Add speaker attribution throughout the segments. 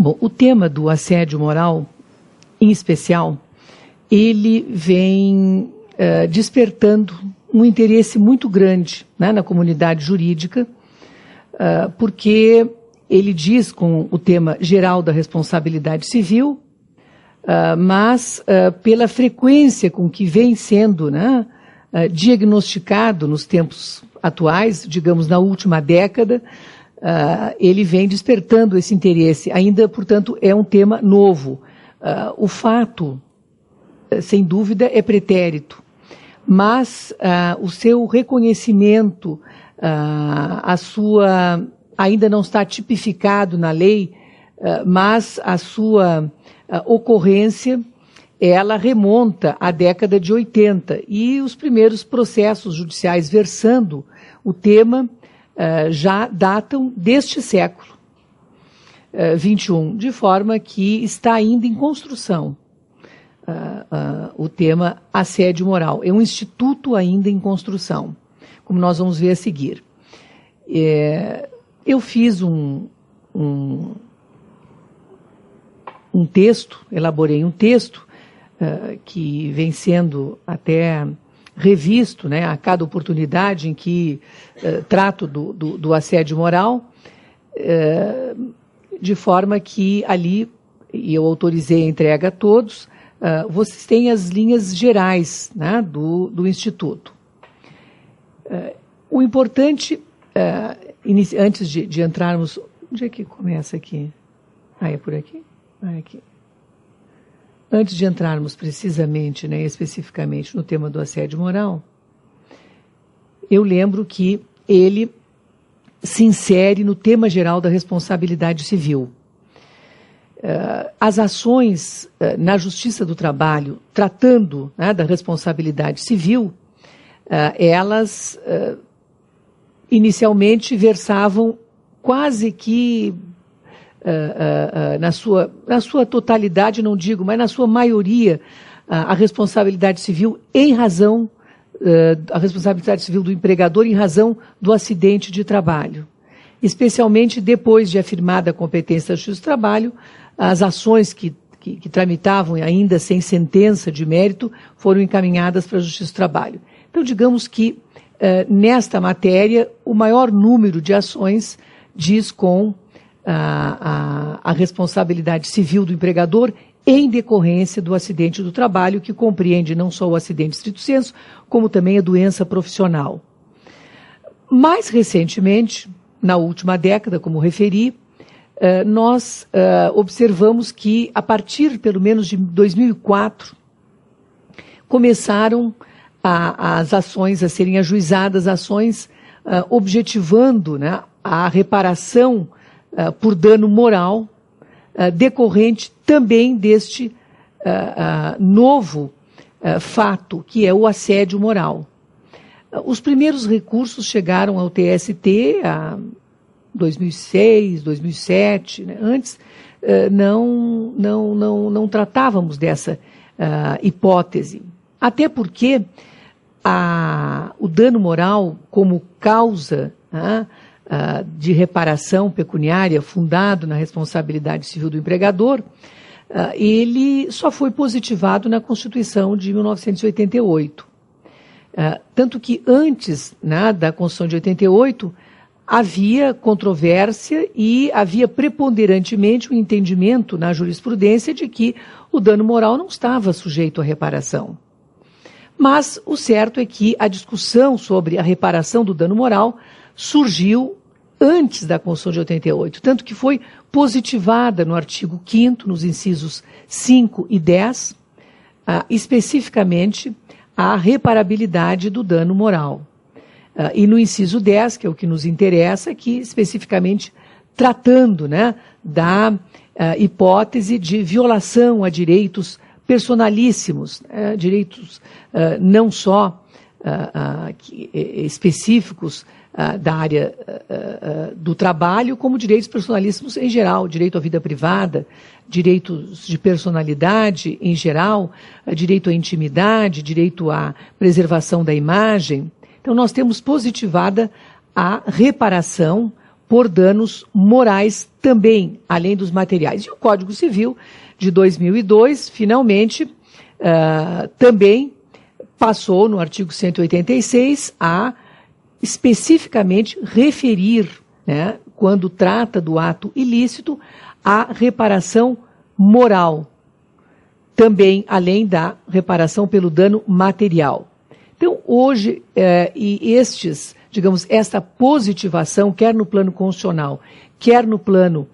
Speaker 1: Bom, o tema do assédio moral, em especial, ele vem despertando um interesse muito grande, né, na comunidade jurídica, porque ele diz com o tema geral da responsabilidade civil, mas pela frequência com que vem sendo, né, diagnosticado nos tempos atuais, digamos na última década, ele vem despertando esse interesse. Ainda, portanto, é um tema novo. O fato, sem dúvida, é pretérito, mas o seu reconhecimento, ainda não está tipificado na lei, mas a sua ocorrência, ela remonta à década de 80, e os primeiros processos judiciais versando o tema já datam deste século XXI, de forma que está ainda em construção o tema assédio moral. É um instituto ainda em construção, como nós vamos ver a seguir. Eu fiz um texto, elaborei um texto que vem sendo até revisto, né, a cada oportunidade em que trato do assédio moral, de forma que ali, e eu autorizei a entrega a todos, vocês têm as linhas gerais, né, do Instituto. O importante, antes de entrarmos... Onde é que começa aqui? É por aqui? É aqui. Antes de entrarmos precisamente, né, especificamente no tema do assédio moral, eu lembro que ele se insere no tema geral da responsabilidade civil. As ações na Justiça do Trabalho, tratando, né, da responsabilidade civil, elas inicialmente versavam quase que na sua totalidade, não digo, mas na sua maioria, a responsabilidade civil a responsabilidade civil do empregador em razão do acidente de trabalho. Especialmente depois de afirmada a competência da Justiça do Trabalho, as ações que tramitavam ainda sem sentença de mérito foram encaminhadas para a Justiça do Trabalho. Então, digamos que nesta matéria, o maior número de ações diz com a responsabilidade civil do empregador em decorrência do acidente do trabalho, que compreende não só o acidente stricto sensu, como também a doença profissional. Mais recentemente, na última década, como referi, nós observamos que, a partir, pelo menos, de 2004, começaram as ações a serem ajuizadas, ações objetivando, né, a reparação por dano moral, decorrente também deste novo fato, que é o assédio moral. Os primeiros recursos chegaram ao TST em 2006, 2007, né? Antes não tratávamos dessa hipótese, até porque o dano moral como causa de reparação pecuniária fundado na responsabilidade civil do empregador, ele só foi positivado na Constituição de 1988. Tanto que antes, né, da Constituição de 88, havia controvérsia e havia preponderantemente o entendimento na jurisprudência de que o dano moral não estava sujeito à reparação. Mas o certo é que a discussão sobre a reparação do dano moral surgiu antes da Constituição de 88, tanto que foi positivada no artigo 5º, nos incisos 5 e 10, especificamente a reparabilidade do dano moral. E no inciso 10, que é o que nos interessa, que especificamente tratando, né, da hipótese de violação a direitos personalíssimos, direitos não só específicos da área do trabalho, como direitos personalíssimos em geral, direito à vida privada, direitos de personalidade em geral, direito à intimidade, direito à preservação da imagem. Então, nós temos positivada a reparação por danos morais também, além dos materiais. E o Código Civil de 2002, finalmente, também passou, no artigo 186, a especificamente referir, né, quando trata do ato ilícito, a reparação moral, também além da reparação pelo dano material. Então, hoje, esta positivação, quer no plano constitucional, quer no plano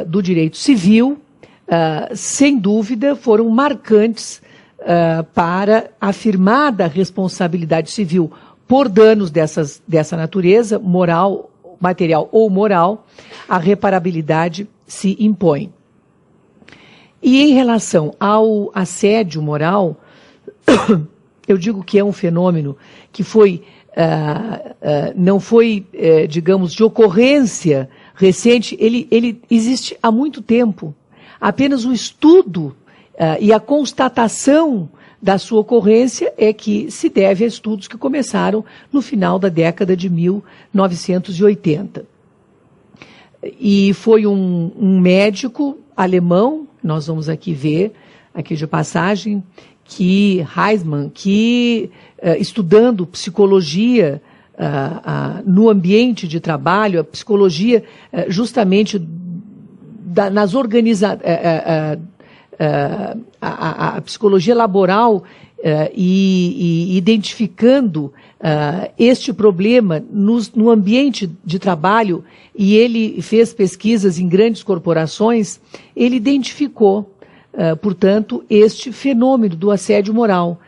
Speaker 1: do direito civil, sem dúvida, foram marcantes para a afirmada responsabilidade civil por danos dessa natureza, moral, material ou moral, a reparabilidade se impõe. E em relação ao assédio moral, eu digo que é um fenômeno que não foi, digamos, de ocorrência recente, ele existe há muito tempo. Apenas o estudo e a constatação da sua ocorrência é que se deve a estudos que começaram no final da década de 1980. E foi um médico alemão, nós vamos aqui ver, aqui de passagem, que Heisman, que estudando psicologia no ambiente de trabalho, a psicologia justamente nas organizações, a psicologia laboral e identificando este problema no ambiente de trabalho, e ele fez pesquisas em grandes corporações, ele identificou, portanto, este fenômeno do assédio moral.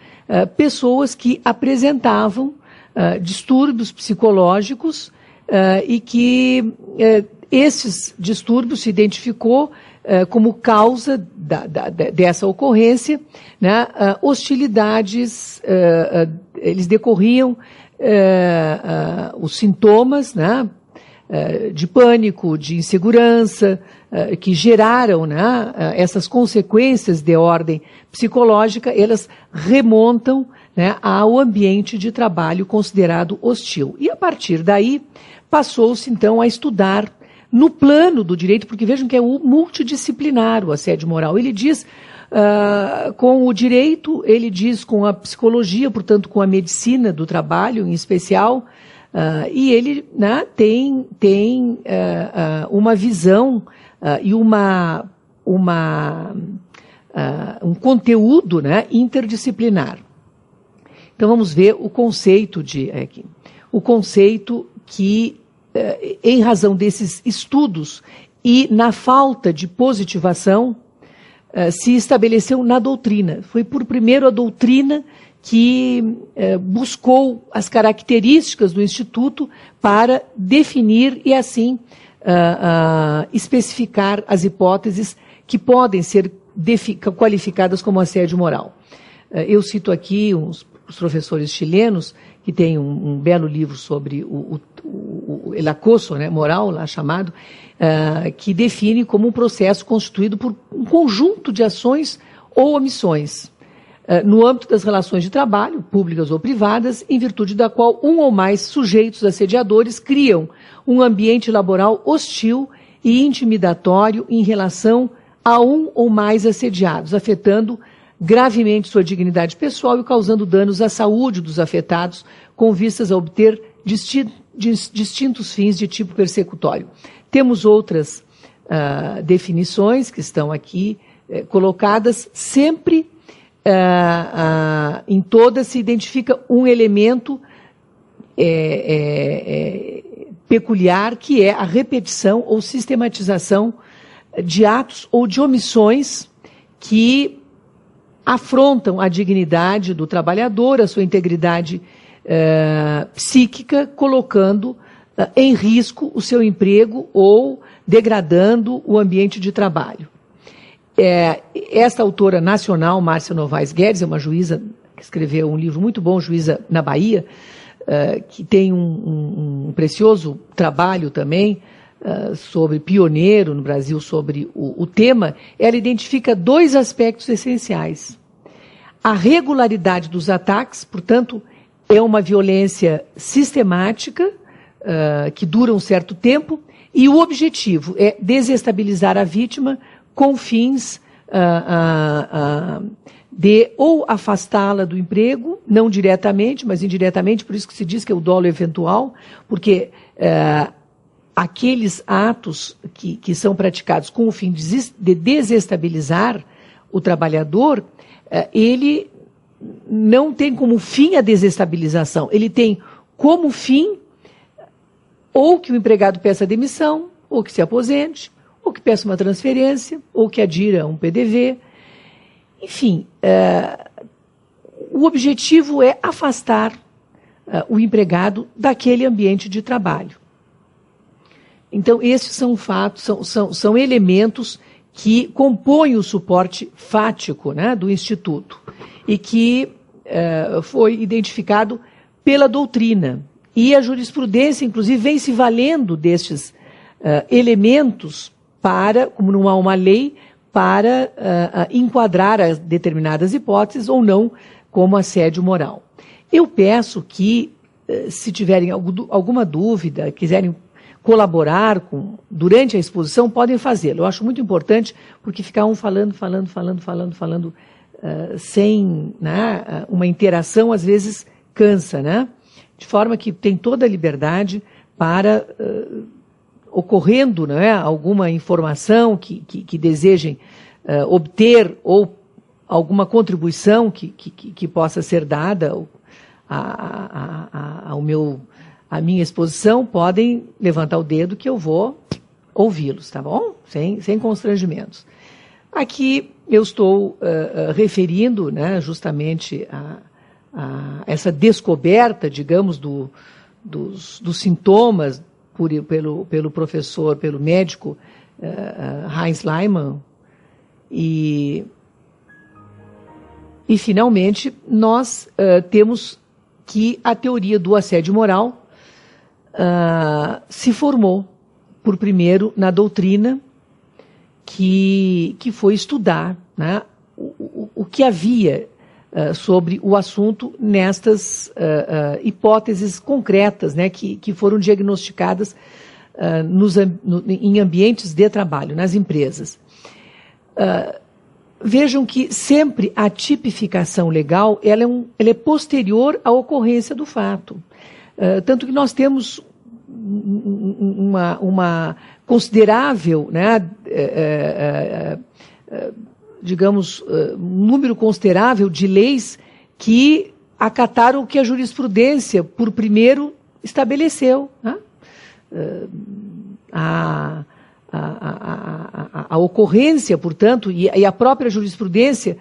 Speaker 1: Pessoas que apresentavam distúrbios psicológicos e que esses distúrbios se identificou como causa dessa ocorrência, né, hostilidades, eles decorriam os sintomas, né, de pânico, de insegurança, que geraram, né, essas consequências de ordem psicológica, elas remontam, né, ao ambiente de trabalho considerado hostil. E a partir daí passou-se então a estudar no plano do direito, porque vejam que é multidisciplinar o assédio moral. Ele diz com o direito, ele diz com a psicologia, portanto com a medicina do trabalho em especial, e ele, né, tem uma visão e um conteúdo, né, interdisciplinar. Então vamos ver o conceito o conceito que, em razão desses estudos e na falta de positivação, se estabeleceu na doutrina. Foi por primeiro a doutrina que buscou as características do Instituto para definir e, assim, especificar as hipóteses que podem ser qualificadas como assédio moral. Eu cito aqui os professores chilenos, que tem um belo livro sobre el acoso, né, moral, lá chamado, que define como um processo constituído por um conjunto de ações ou omissões, no âmbito das relações de trabalho, públicas ou privadas, em virtude da qual um ou mais sujeitos assediadores criam um ambiente laboral hostil e intimidatório em relação a um ou mais assediados, afetando gravemente sua dignidade pessoal e causando danos à saúde dos afetados, com vistas a obter distintos fins de tipo persecutório. Temos outras definições que estão aqui colocadas, sempre em todas se identifica um elemento peculiar, que é a repetição ou sistematização de atos ou de omissões que afrontam a dignidade do trabalhador, a sua integridade psíquica, colocando em risco o seu emprego ou degradando o ambiente de trabalho. Esta autora nacional, Márcia Novaes Guedes, é uma juíza que escreveu um livro muito bom, Juíza na Bahia, que tem um precioso trabalho também, pioneiro no Brasil sobre o tema. Ela identifica dois aspectos essenciais. A regularidade dos ataques, portanto, é uma violência sistemática, que dura um certo tempo, e o objetivo é desestabilizar a vítima com fins de ou afastá-la do emprego, não diretamente, mas indiretamente, por isso que se diz que é o dolo eventual, porque aqueles atos que são praticados com o fim de desestabilizar o trabalhador, ele não tem como fim a desestabilização, ele tem como fim ou que o empregado peça demissão, ou que se aposente, ou que peça uma transferência, ou que adira um PDV. Enfim, o objetivo é afastar o empregado daquele ambiente de trabalho. Então, esses são fatos, são elementos que compõem o suporte fático, né, do Instituto e que foi identificado pela doutrina. E a jurisprudência, inclusive, vem se valendo destes elementos para, como não há uma lei, para enquadrar as determinadas hipóteses ou não como assédio moral. Eu peço que, se tiverem alguma dúvida, quiserem colaborar durante a exposição, podem fazê-lo. Eu acho muito importante, porque ficar um falando, sem, né, uma interação, às vezes cansa, né? De forma que tem toda a liberdade para, ocorrendo, né, alguma informação que desejem obter ou alguma contribuição que possa ser dada à minha exposição, podem levantar o dedo que eu vou ouvi-los, tá bom? Sem constrangimentos. Aqui eu estou referindo, né, justamente a essa descoberta, digamos, dos sintomas pelo professor, pelo médico Heinz Lehmann, e finalmente nós temos que a teoria do assédio moral se formou por primeiro na doutrina que foi estudar, né, o que havia sobre o assunto nestas hipóteses concretas, né, que foram diagnosticadas em ambientes de trabalho, nas empresas. Vejam que sempre a tipificação legal ela é posterior à ocorrência do fato. Tanto que nós temos uma considerável, né, digamos, um número considerável de leis que acataram o que a jurisprudência, por primeiro, estabeleceu, né? A ocorrência, portanto, e a própria jurisprudência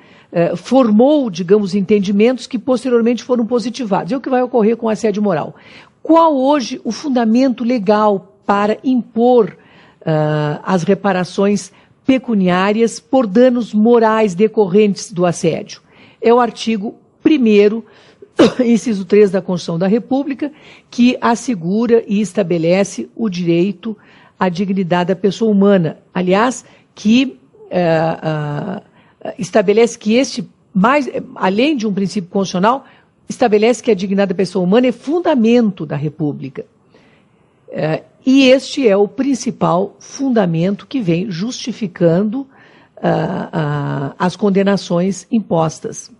Speaker 1: formou, digamos, entendimentos que posteriormente foram positivados. É o que vai ocorrer com o assédio moral. Qual hoje o fundamento legal para impor as reparações pecuniárias por danos morais decorrentes do assédio? É o artigo 1º, inciso 3 da Constituição da República, que assegura e estabelece o direito à dignidade da pessoa humana. Aliás, que estabelece que além de um princípio constitucional, estabelece que a dignidade da pessoa humana é fundamento da República. E este é o principal fundamento que vem justificando as condenações impostas.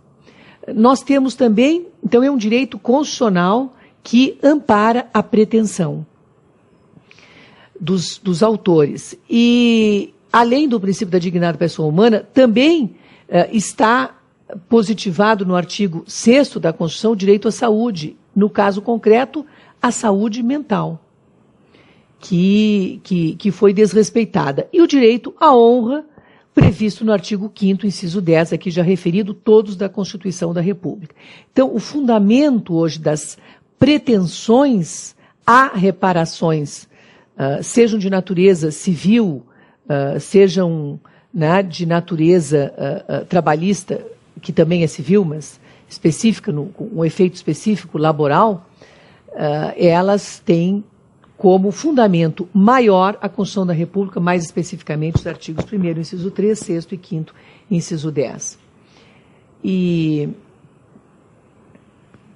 Speaker 1: Nós temos também, então é um direito constitucional que ampara a pretensão dos autores. E, além do princípio da dignidade da pessoa humana, também está positivado no artigo 6º da Constituição o direito à saúde, no caso concreto, a saúde mental, que foi desrespeitada. E o direito à honra, previsto no artigo 5º, inciso 10, aqui já referido, todos da Constituição da República. Então, o fundamento hoje das pretensões a reparações, sejam de natureza civil, sejam, né, de natureza trabalhista, que também é civil, mas específica, com um efeito específico laboral, elas têm como fundamento maior a Constituição da República, mais especificamente os artigos 1º, inciso 3, 6º e 5º, inciso 10. E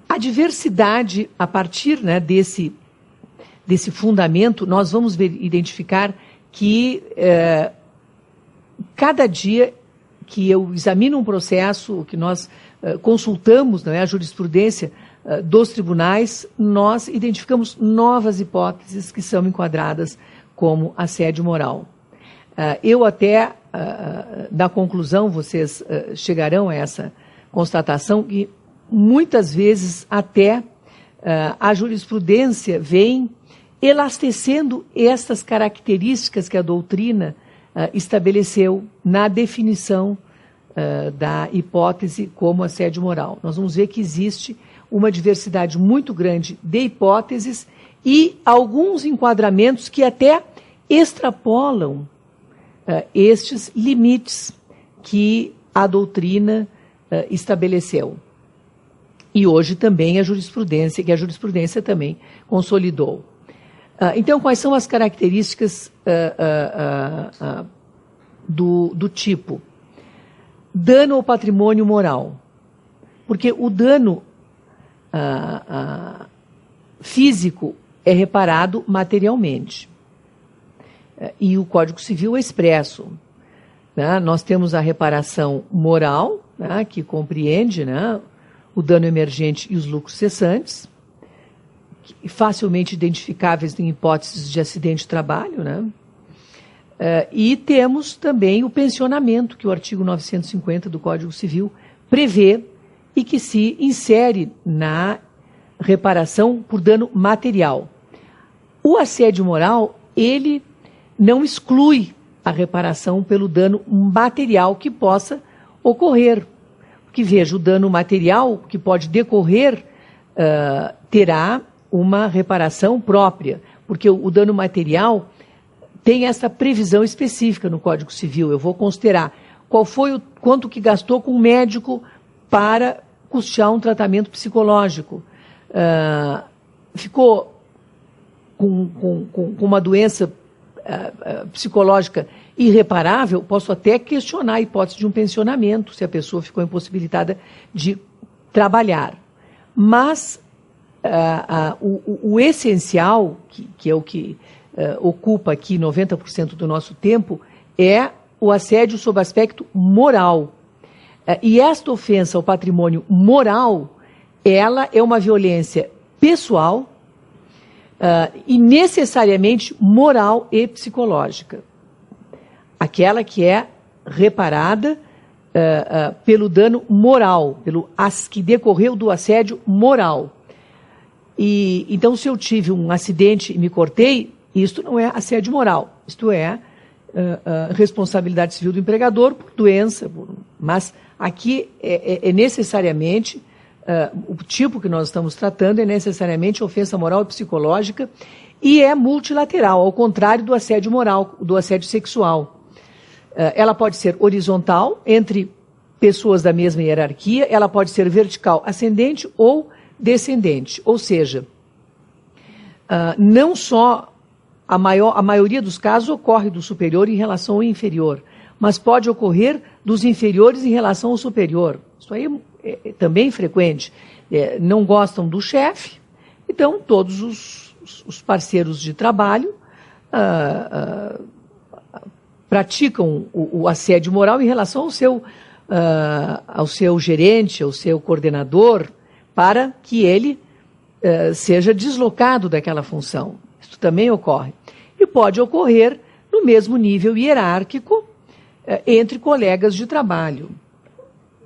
Speaker 1: a diversidade, a partir, né, desse fundamento, nós vamos identificar que cada dia que eu examino um processo, que nós consultamos, não é, a jurisprudência dos tribunais, nós identificamos novas hipóteses que são enquadradas como assédio moral. Eu até, na conclusão, vocês chegarão a essa constatação que muitas vezes até a jurisprudência vem elastecendo estas características que a doutrina estabeleceu na definição da hipótese como assédio moral. Nós vamos ver que existe uma diversidade muito grande de hipóteses e alguns enquadramentos que até extrapolam estes limites que a doutrina estabeleceu. E hoje também a jurisprudência também consolidou. Então, quais são as características do tipo? Dano ao patrimônio moral. Porque o dano físico é reparado materialmente. E o Código Civil é expresso. Né? Nós temos a reparação moral, né, que compreende, né, o dano emergente e os lucros cessantes, facilmente identificáveis em hipóteses de acidente de trabalho, né? E temos também o pensionamento, que o artigo 950 do Código Civil prevê e que se insere na reparação por dano material. O assédio moral, ele não exclui a reparação pelo dano material que possa ocorrer. Porque, veja, o dano material que pode decorrer terá uma reparação própria, porque o dano material tem essa previsão específica no Código Civil. Eu vou considerar quanto que gastou com o médico para custear um tratamento psicológico. Ficou com uma doença psicológica irreparável, posso até questionar a hipótese de um pensionamento, se a pessoa ficou impossibilitada de trabalhar. Mas o essencial, que é o que ocupa aqui 90% do nosso tempo, é o assédio sob aspecto moral. E esta ofensa ao patrimônio moral, ela é uma violência pessoal e necessariamente moral e psicológica. Aquela que é reparada pelo dano moral, que decorreu do assédio moral. E então, se eu tive um acidente e me cortei, isto não é assédio moral, isto é responsabilidade civil do empregador por doença, mas aqui é necessariamente, o tipo que nós estamos tratando é necessariamente ofensa moral e psicológica e é multilateral, ao contrário do assédio moral, do assédio sexual. Ela pode ser horizontal, entre pessoas da mesma hierarquia, ela pode ser vertical, ascendente ou descendente, ou seja, não só a maioria dos casos ocorre do superior em relação ao inferior, mas pode ocorrer dos inferiores em relação ao superior. Isso aí é também frequente. Não gostam do chefe, então todos os parceiros de trabalho praticam o assédio moral em relação ao seu gerente, ao seu coordenador, para que ele seja deslocado daquela função. Isso também ocorre. E pode ocorrer no mesmo nível hierárquico entre colegas de trabalho.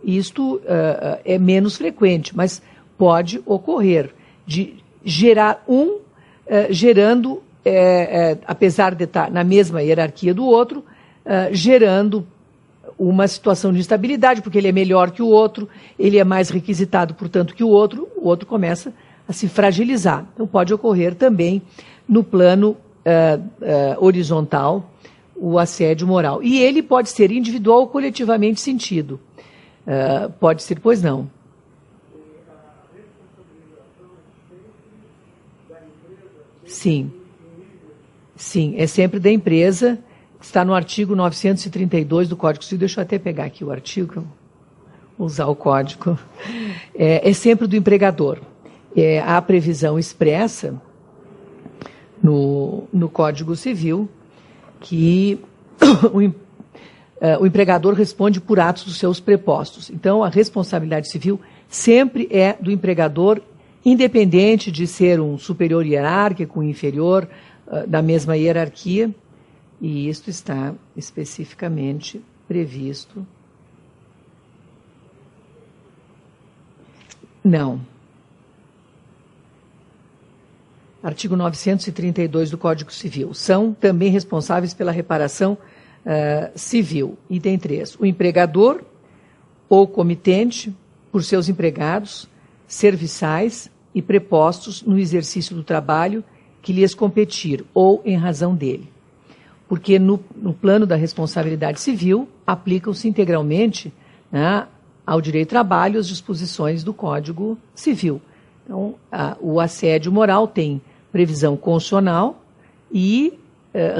Speaker 1: Isto é menos frequente, mas pode ocorrer de gerar gerando, apesar de estar na mesma hierarquia do outro, gerando uma situação de instabilidade, porque ele é melhor que o outro, ele é mais requisitado, portanto, que o outro começa a se fragilizar. Então, pode ocorrer também no plano horizontal o assédio moral. E ele pode ser individual ou coletivamente sentido. Pode ser, pois não. Sim. Sim, é sempre da empresa. Está no artigo 932 do Código Civil. Deixa eu até pegar aqui o artigo, usar o código. É sempre do empregador. Há previsão expressa no Código Civil que o empregador responde por atos dos seus prepostos. Então, a responsabilidade civil sempre é do empregador, independente de ser um superior hierárquico, um inferior da mesma hierarquia, e isto está especificamente previsto. Não. Artigo 932 do Código Civil. São também responsáveis pela reparação civil. Item 3. O empregador ou comitente por seus empregados, serviçais e prepostos no exercício do trabalho que lhes competir ou em razão dele. Porque no plano da responsabilidade civil aplicam-se integralmente, né, ao direito do trabalho as disposições do Código Civil. Então, o assédio moral tem previsão constitucional e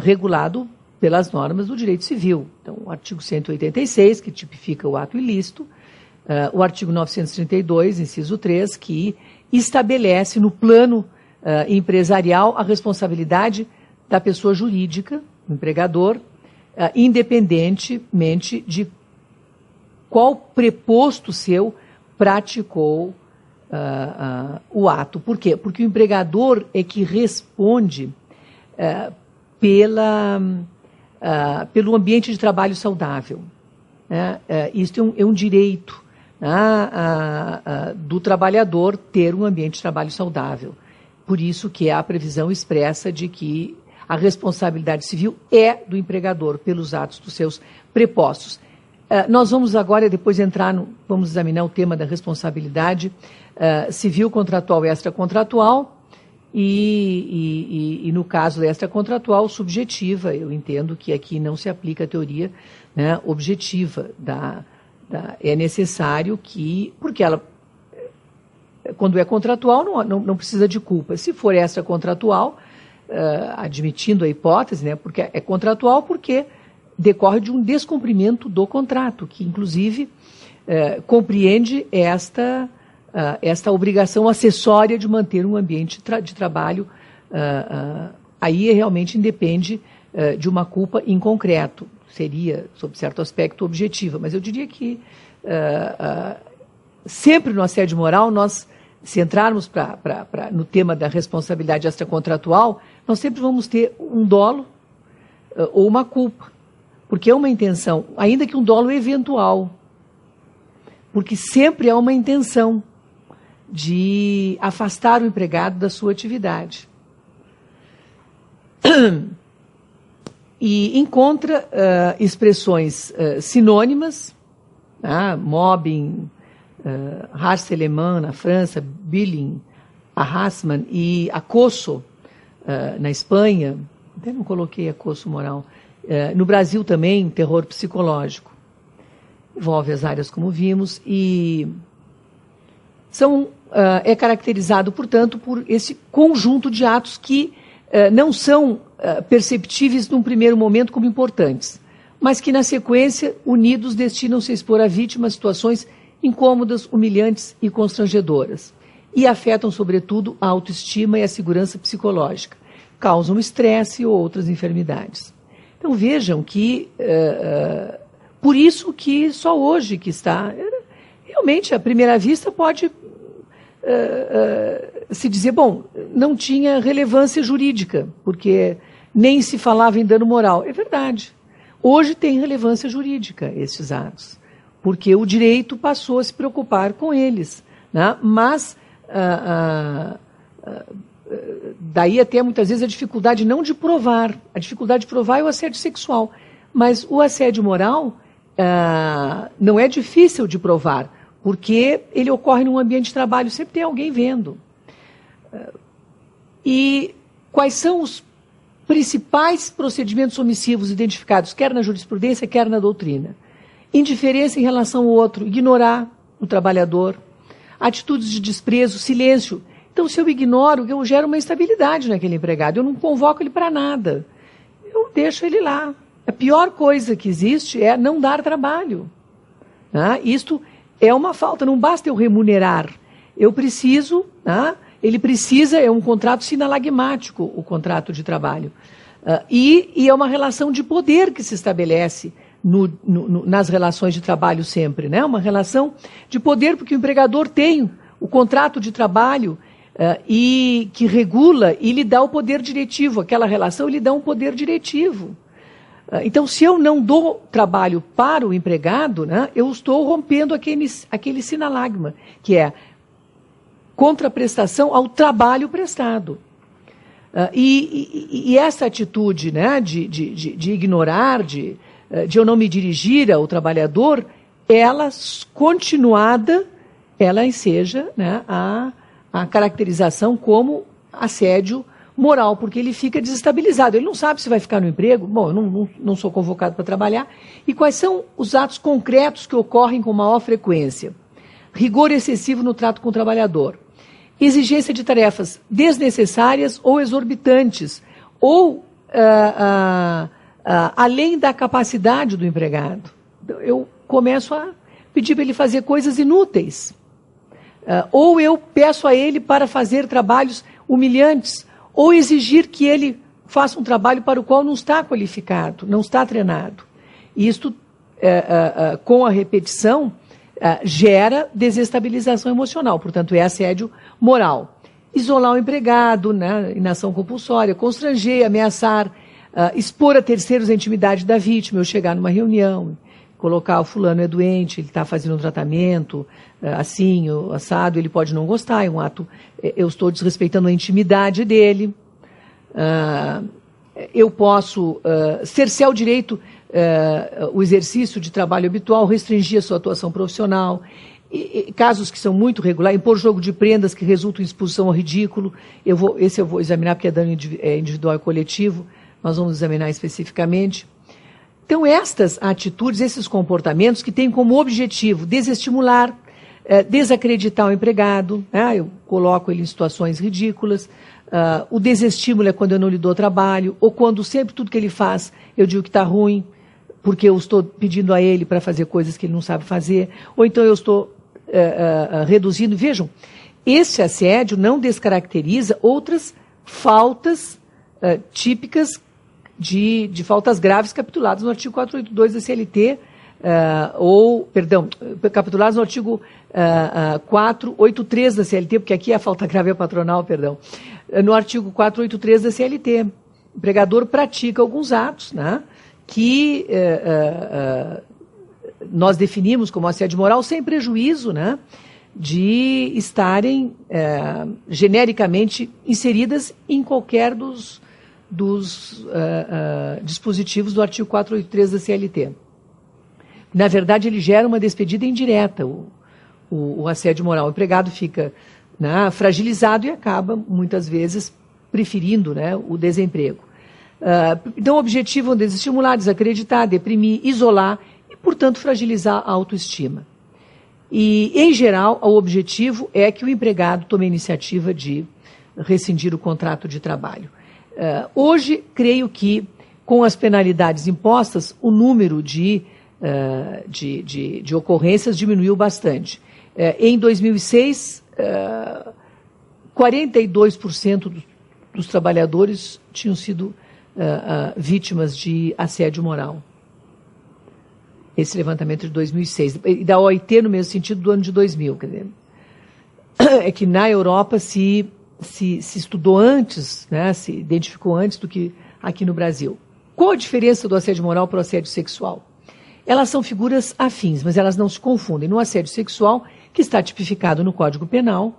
Speaker 1: regulado pelas normas do direito civil. Então, o artigo 186, que tipifica o ato ilícito, o artigo 932, inciso 3, que estabelece no plano empresarial a responsabilidade da pessoa jurídica, o empregador, independentemente de qual preposto seu praticou o ato. Por quê? Porque o empregador é que responde pelo ambiente de trabalho saudável. Isto é um direito do trabalhador ter um ambiente de trabalho saudável. Por isso que há a previsão expressa de que a responsabilidade civil é do empregador pelos atos dos seus prepostos. Nós vamos agora, depois vamos examinar o tema da responsabilidade civil, contratual e extracontratual, e no caso extracontratual, subjetiva. Eu entendo que aqui não se aplica a teoria, né, objetiva. É necessário porque ela, quando é contratual, não precisa de culpa. Se for extracontratual, admitindo a hipótese, né, porque é contratual porque decorre de um descumprimento do contrato, que inclusive compreende esta obrigação acessória de manter um ambiente de trabalho. Aí realmente independe de uma culpa em concreto. Seria, sob certo aspecto, objetiva. Mas eu diria que sempre no assédio moral, se entrarmos no tema da responsabilidade extracontratual, nós sempre vamos ter um dolo ou uma culpa. Porque é uma intenção, ainda que um dolo eventual. Porque sempre há uma intenção de afastar o empregado da sua atividade. E encontra expressões sinônimas, mobbing, harcèlement na França, bullying, harassment e acoso na Espanha. Até não coloquei acoso moral. No Brasil também, terror psicológico. Envolve as áreas como vimos e é caracterizado, portanto, por esse conjunto de atos que não são perceptíveis num primeiro momento como importantes, mas que na sequência, unidos, destinam-se a expor a vítima a situações incômodas, humilhantes e constrangedoras e afetam, sobretudo, a autoestima e a segurança psicológica, causam estresse ou outras enfermidades. Então vejam que, por isso que só hoje que está, realmente à primeira vista pode se dizer, bom, não tinha relevância jurídica, porque nem se falava em dano moral. É verdade. Hoje tem relevância jurídica esses atos, porque o direito passou a se preocupar com eles, né? Mas daí até muitas vezes a dificuldade não de provar, a dificuldade de provar é o assédio sexual, mas o assédio moral não é difícil de provar, porque ele ocorre num ambiente de trabalho, sempre tem alguém vendo. E quais são os principais procedimentos omissivos identificados, quer na jurisprudência, quer na doutrina? Indiferença em relação ao outro, ignorar o trabalhador, atitudes de desprezo, silêncio. Então, se eu ignoro, eu gero uma instabilidade naquele empregado, eu não convoco ele para nada, eu deixo ele lá. A pior coisa que existe é não dar trabalho. Isto é uma falta, não basta eu remunerar, eu preciso ele precisa, é um contrato sinalagmático, o contrato de trabalho. E é uma relação de poder que se estabelece nas relações de trabalho sempre, né? Uma relação de poder, porque o empregador tem o contrato de trabalho e que regula e lhe dá o poder diretivo. Aquela relação lhe dá um poder diretivo. Então, se eu não dou trabalho para o empregado, né, eu estou rompendo aquele sinalagma, que é contraprestação ao trabalho prestado. E essa atitude, né, de ignorar, de eu não me dirigir ao trabalhador, ela continuada, ela enseja, né, a caracterização como assédio moral, porque ele fica desestabilizado. Ele não sabe se vai ficar no emprego. Bom, eu não sou convocado para trabalhar. E quais são os atos concretos que ocorrem com maior frequência? Rigor excessivo no trato com o trabalhador. Exigência de tarefas desnecessárias ou exorbitantes, ou além da capacidade do empregado. Eu começo a pedir para ele fazer coisas inúteis. Ou eu peço a ele para fazer trabalhos humilhantes, ou exigir que ele faça um trabalho para o qual não está qualificado, não está treinado. E isto, com a repetição, gera desestabilização emocional, portanto, é assédio moral. Isolar o empregado, né, inação compulsória, constranger, ameaçar, expor a terceiros a intimidade da vítima, eu chegar numa reunião, colocar o fulano é doente, ele está fazendo um tratamento, assim, assado, ele pode não gostar, é um ato, eu estou desrespeitando a intimidade dele. Eu posso cercear o direito, o exercício de trabalho habitual, restringir a sua atuação profissional, casos que são muito regulares, impor jogo de prendas que resultam em expulsão ao ridículo, esse eu vou examinar porque é dano individual e coletivo, nós vamos examinar especificamente. Então, estas atitudes, esses comportamentos que têm como objetivo desestimular, desacreditar o empregado, né? Eu coloco ele em situações ridículas, o desestímulo é quando eu não lhe dou trabalho, ou quando sempre tudo que ele faz eu digo que está ruim, porque eu estou pedindo a ele para fazer coisas que ele não sabe fazer, ou então eu estou reduzindo. Vejam, esse assédio não descaracteriza outras faltas típicas de faltas graves capituladas no artigo 482 da CLT, capituladas no artigo 483 da CLT, porque aqui a falta grave é patronal, no artigo 483 da CLT. O empregador pratica alguns atos, né, que nós definimos como assédio moral sem prejuízo, né, de estarem genericamente inseridas em qualquer dos dispositivos do artigo 483 da CLT. Na verdade, ele gera uma despedida indireta, o assédio moral. O empregado fica, né, fragilizado e acaba, muitas vezes, preferindo, né, o desemprego. Então, o objetivo é desestimular, desacreditar, deprimir, isolar e, portanto, fragilizar a autoestima. E, em geral, o objetivo é que o empregado tome a iniciativa de rescindir o contrato de trabalho. Hoje, creio que, com as penalidades impostas, o número de ocorrências diminuiu bastante. Em 2006, 42% dos trabalhadores tinham sido vítimas de assédio moral. Esse levantamento de 2006. E da OIT, no mesmo sentido, do ano de 2000. Quer dizer, é que na Europa se estudou antes, né, se identificou antes do que aqui no Brasil. Qual a diferença do assédio moral para o assédio sexual? Elas são figuras afins, mas elas não se confundem. No assédio sexual, que está tipificado no Código Penal,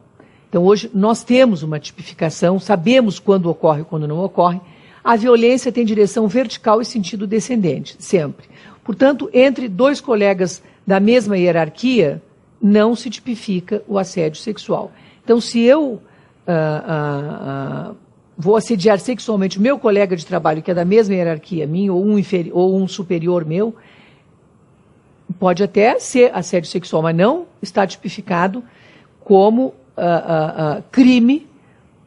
Speaker 1: então hoje nós temos uma tipificação, sabemos quando ocorre e quando não ocorre. A violência tem direção vertical e sentido descendente, sempre. Portanto, entre dois colegas da mesma hierarquia, não se tipifica o assédio sexual. Então, se eu vou assediar sexualmente o meu colega de trabalho, que é da mesma hierarquia minha, ou um superior meu, pode até ser assédio sexual, mas não está tipificado como crime,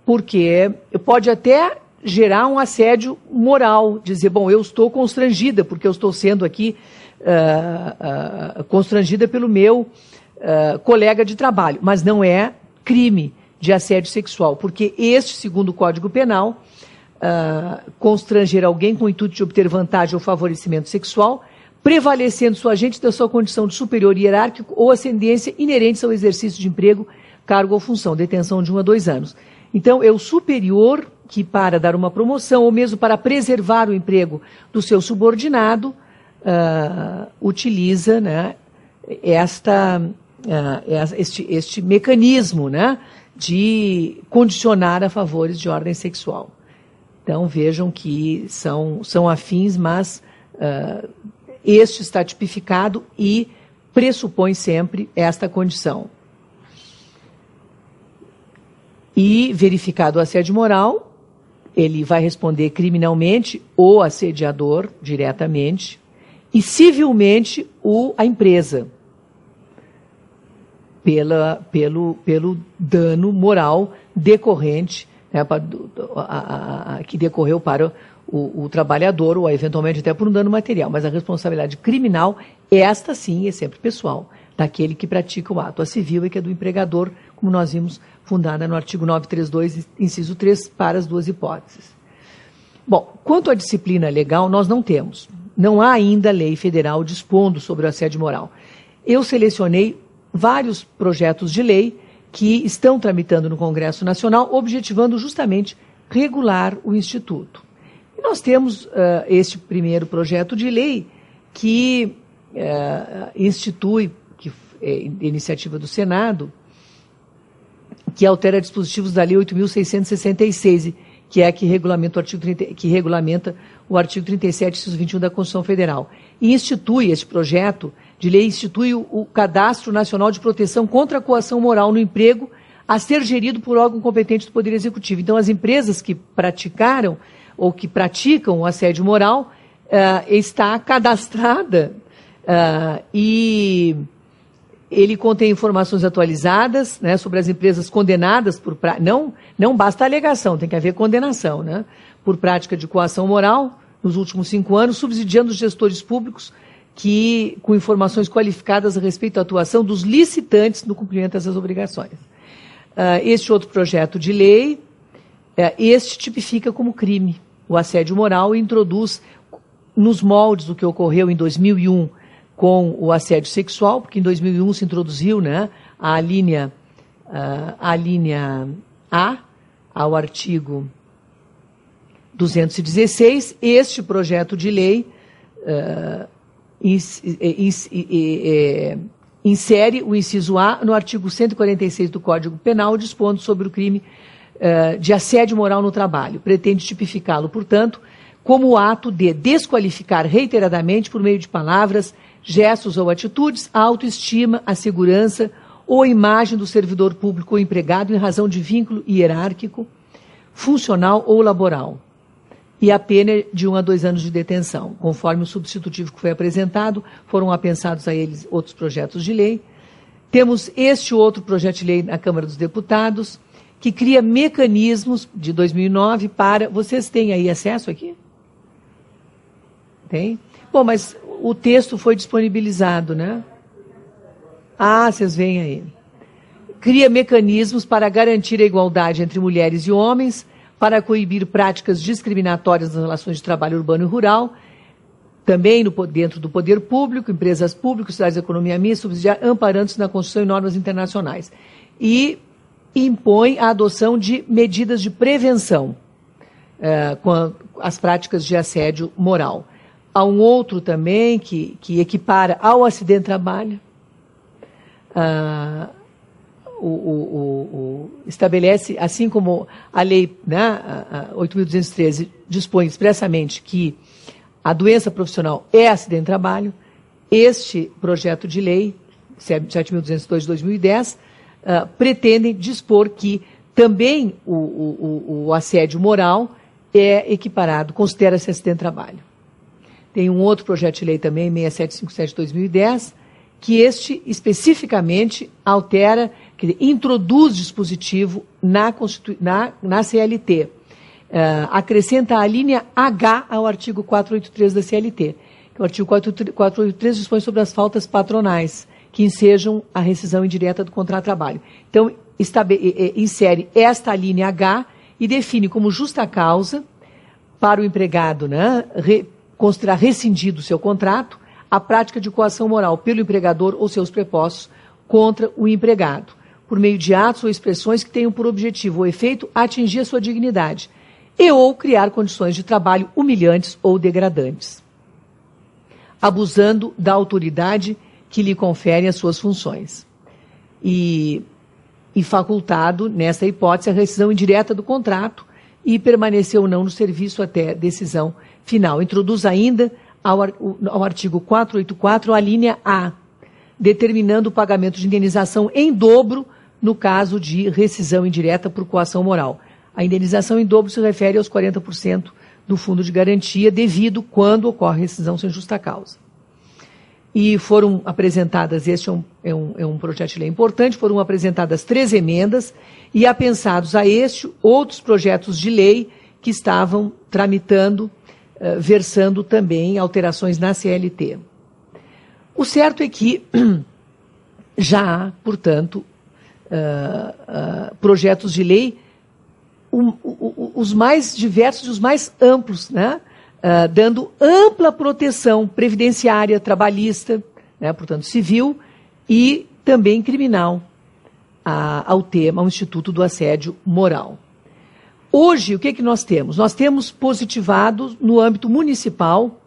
Speaker 1: porque pode até gerar um assédio moral, dizer, bom, eu estou constrangida, porque eu estou sendo aqui constrangida pelo meu colega de trabalho, mas não é crime. de assédio sexual, porque este, segundo o Código Penal, constranger alguém com o intuito de obter vantagem ou favorecimento sexual, prevalecendo sua agente da sua condição de superior hierárquico ou ascendência inerentes ao exercício de emprego, cargo ou função, detenção de 1 a 2 anos. Então, é o superior que, para dar uma promoção ou mesmo para preservar o emprego do seu subordinado, utiliza, né, este mecanismo, né, de condicionar a favores de ordem sexual. Então, vejam que são afins, mas este está tipificado e pressupõe sempre esta condição. E, verificado o assédio moral, ele vai responder criminalmente o assediador diretamente e civilmente a empresa pelo dano moral decorrente, né, que decorreu para o trabalhador ou eventualmente até por um dano material. Mas a responsabilidade criminal, esta sim, é sempre pessoal, daquele que pratica o ato. A civil é que é do empregador, como nós vimos, fundada no artigo 932, inciso 3, para as duas hipóteses. Bom, quanto à disciplina legal, nós não temos. Não há ainda lei federal dispondo sobre o assédio moral. Eu selecionei vários projetos de lei que estão tramitando no Congresso Nacional, objetivando justamente regular o Instituto. E nós temos este primeiro projeto de lei que institui, que é iniciativa do Senado, que altera dispositivos da Lei 8.666, que é a que regulamenta o artigo 37, inciso 21 da Constituição Federal. E este projeto de lei institui o Cadastro Nacional de Proteção contra a Coação Moral no Emprego, a ser gerido por órgão competente do Poder Executivo. Então, as empresas que praticaram ou que praticam o assédio moral está cadastrada e ele contém informações atualizadas, né, sobre as empresas condenadas por... Não basta a alegação, tem que haver condenação, né, por prática de coação moral nos últimos 5 anos, subsidiando os gestores públicos com informações qualificadas a respeito da atuação dos licitantes no cumprimento dessas obrigações. Este outro projeto de lei, este tipifica como crime o assédio moral e introduz nos moldes do que ocorreu em 2001 com o assédio sexual, porque em 2001 se introduziu, né, a linha A ao artigo 216. Este projeto de lei insere o inciso A no artigo 146 do Código Penal, dispondo sobre o crime de assédio moral no trabalho. Pretende tipificá-lo, portanto, como o ato de desqualificar reiteradamente, por meio de palavras, gestos ou atitudes, a autoestima, a segurança ou a imagem do servidor público ou empregado em razão de vínculo hierárquico, funcional ou laboral. E a pena é de 1 a 2 anos de detenção. Conforme o substitutivo que foi apresentado, foram apensados a eles outros projetos de lei. Temos este outro projeto de lei na Câmara dos Deputados, que cria mecanismos de 2009 para... Vocês têm aí acesso aqui? Tem? Bom, mas o texto foi disponibilizado, né? Vocês veem aí. Cria mecanismos para garantir a igualdade entre mulheres e homens, para coibir práticas discriminatórias nas relações de trabalho urbano e rural, também dentro do poder público, empresas públicas, cidades de economia mista, amparando-se na Constituição e normas internacionais. E impõe a adoção de medidas de prevenção com as práticas de assédio moral. Há um outro também que equipara ao acidente de trabalho, estabelece, assim como a lei, né, 8.213 dispõe expressamente que a doença profissional é acidente de trabalho, este projeto de lei, 7.202 de 2010, pretende dispor que também o assédio moral é equiparado, considera-se acidente de trabalho. Tem um outro projeto de lei também, 6757 de 2010, que este especificamente altera, introduz dispositivo na CLT. Acrescenta a linha H ao artigo 483 da CLT. O artigo 483 dispõe sobre as faltas patronais, que ensejam a rescisão indireta do contrato de trabalho. Então, insere esta linha H e define como justa causa para o empregado, né, considerar rescindido o seu contrato, a prática de coação moral pelo empregador ou seus prepostos contra o empregado, por meio de atos ou expressões que tenham por objetivo ou efeito atingir a sua dignidade e ou criar condições de trabalho humilhantes ou degradantes, abusando da autoridade que lhe confere as suas funções. E facultado, nessa hipótese, a rescisão indireta do contrato e permanecer ou não no serviço até decisão final. Introduz ainda ao artigo 484 a linha A, determinando o pagamento de indenização em dobro no caso de rescisão indireta por coação moral. A indenização em dobro se refere aos 40% do fundo de garantia devido quando ocorre rescisão sem justa causa. E foram apresentadas, este é um projeto de lei importante, foram apresentadas 3 emendas e apensados a este outros projetos de lei que estavam tramitando, versando também alterações na CLT. O certo é que já há, portanto, projetos de lei, os mais diversos e os mais amplos, né? Dando ampla proteção previdenciária, trabalhista, né? Portanto, civil e também criminal ao tema, ao Instituto do Assédio Moral. Hoje, o que é que nós temos? Nós temos positivado no âmbito municipal,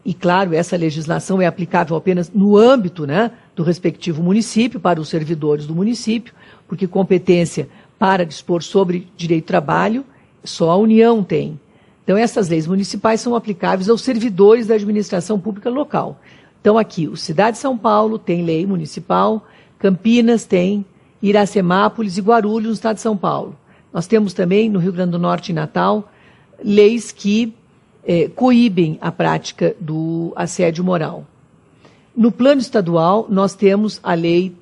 Speaker 1: e claro, essa legislação é aplicável apenas no âmbito, né, do respectivo município, para os servidores do município, porque competência para dispor sobre direito de trabalho só a União tem. Então, essas leis municipais são aplicáveis aos servidores da administração pública local. Então, aqui, o Cidade de São Paulo tem lei municipal, Campinas tem, Iracemápolis e Guarulhos, no estado de São Paulo. Nós temos também, no Rio Grande do Norte e Natal, leis que coíbem a prática do assédio moral. No plano estadual, nós temos a lei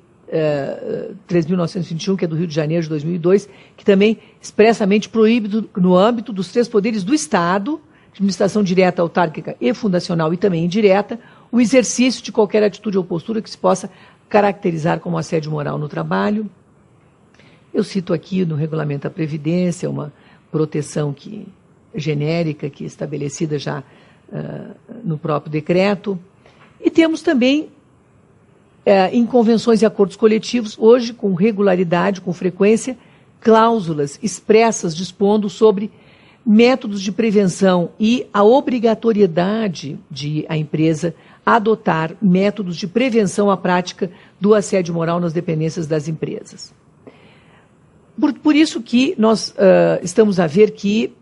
Speaker 1: 3.921, que é do Rio de Janeiro de 2002, que também expressamente proíbe, no âmbito dos 3 poderes do Estado, administração direta, autárquica e fundacional e também indireta, o exercício de qualquer atitude ou postura que se possa caracterizar como assédio moral no trabalho. Eu cito aqui no regulamento da Previdência uma proteção genérica que é estabelecida já no próprio decreto. E temos também, em convenções e acordos coletivos, hoje com regularidade, com frequência, cláusulas expressas dispondo sobre métodos de prevenção e a obrigatoriedade de a empresa adotar métodos de prevenção à prática do assédio moral nas dependências das empresas. Por isso que nós estamos a ver que,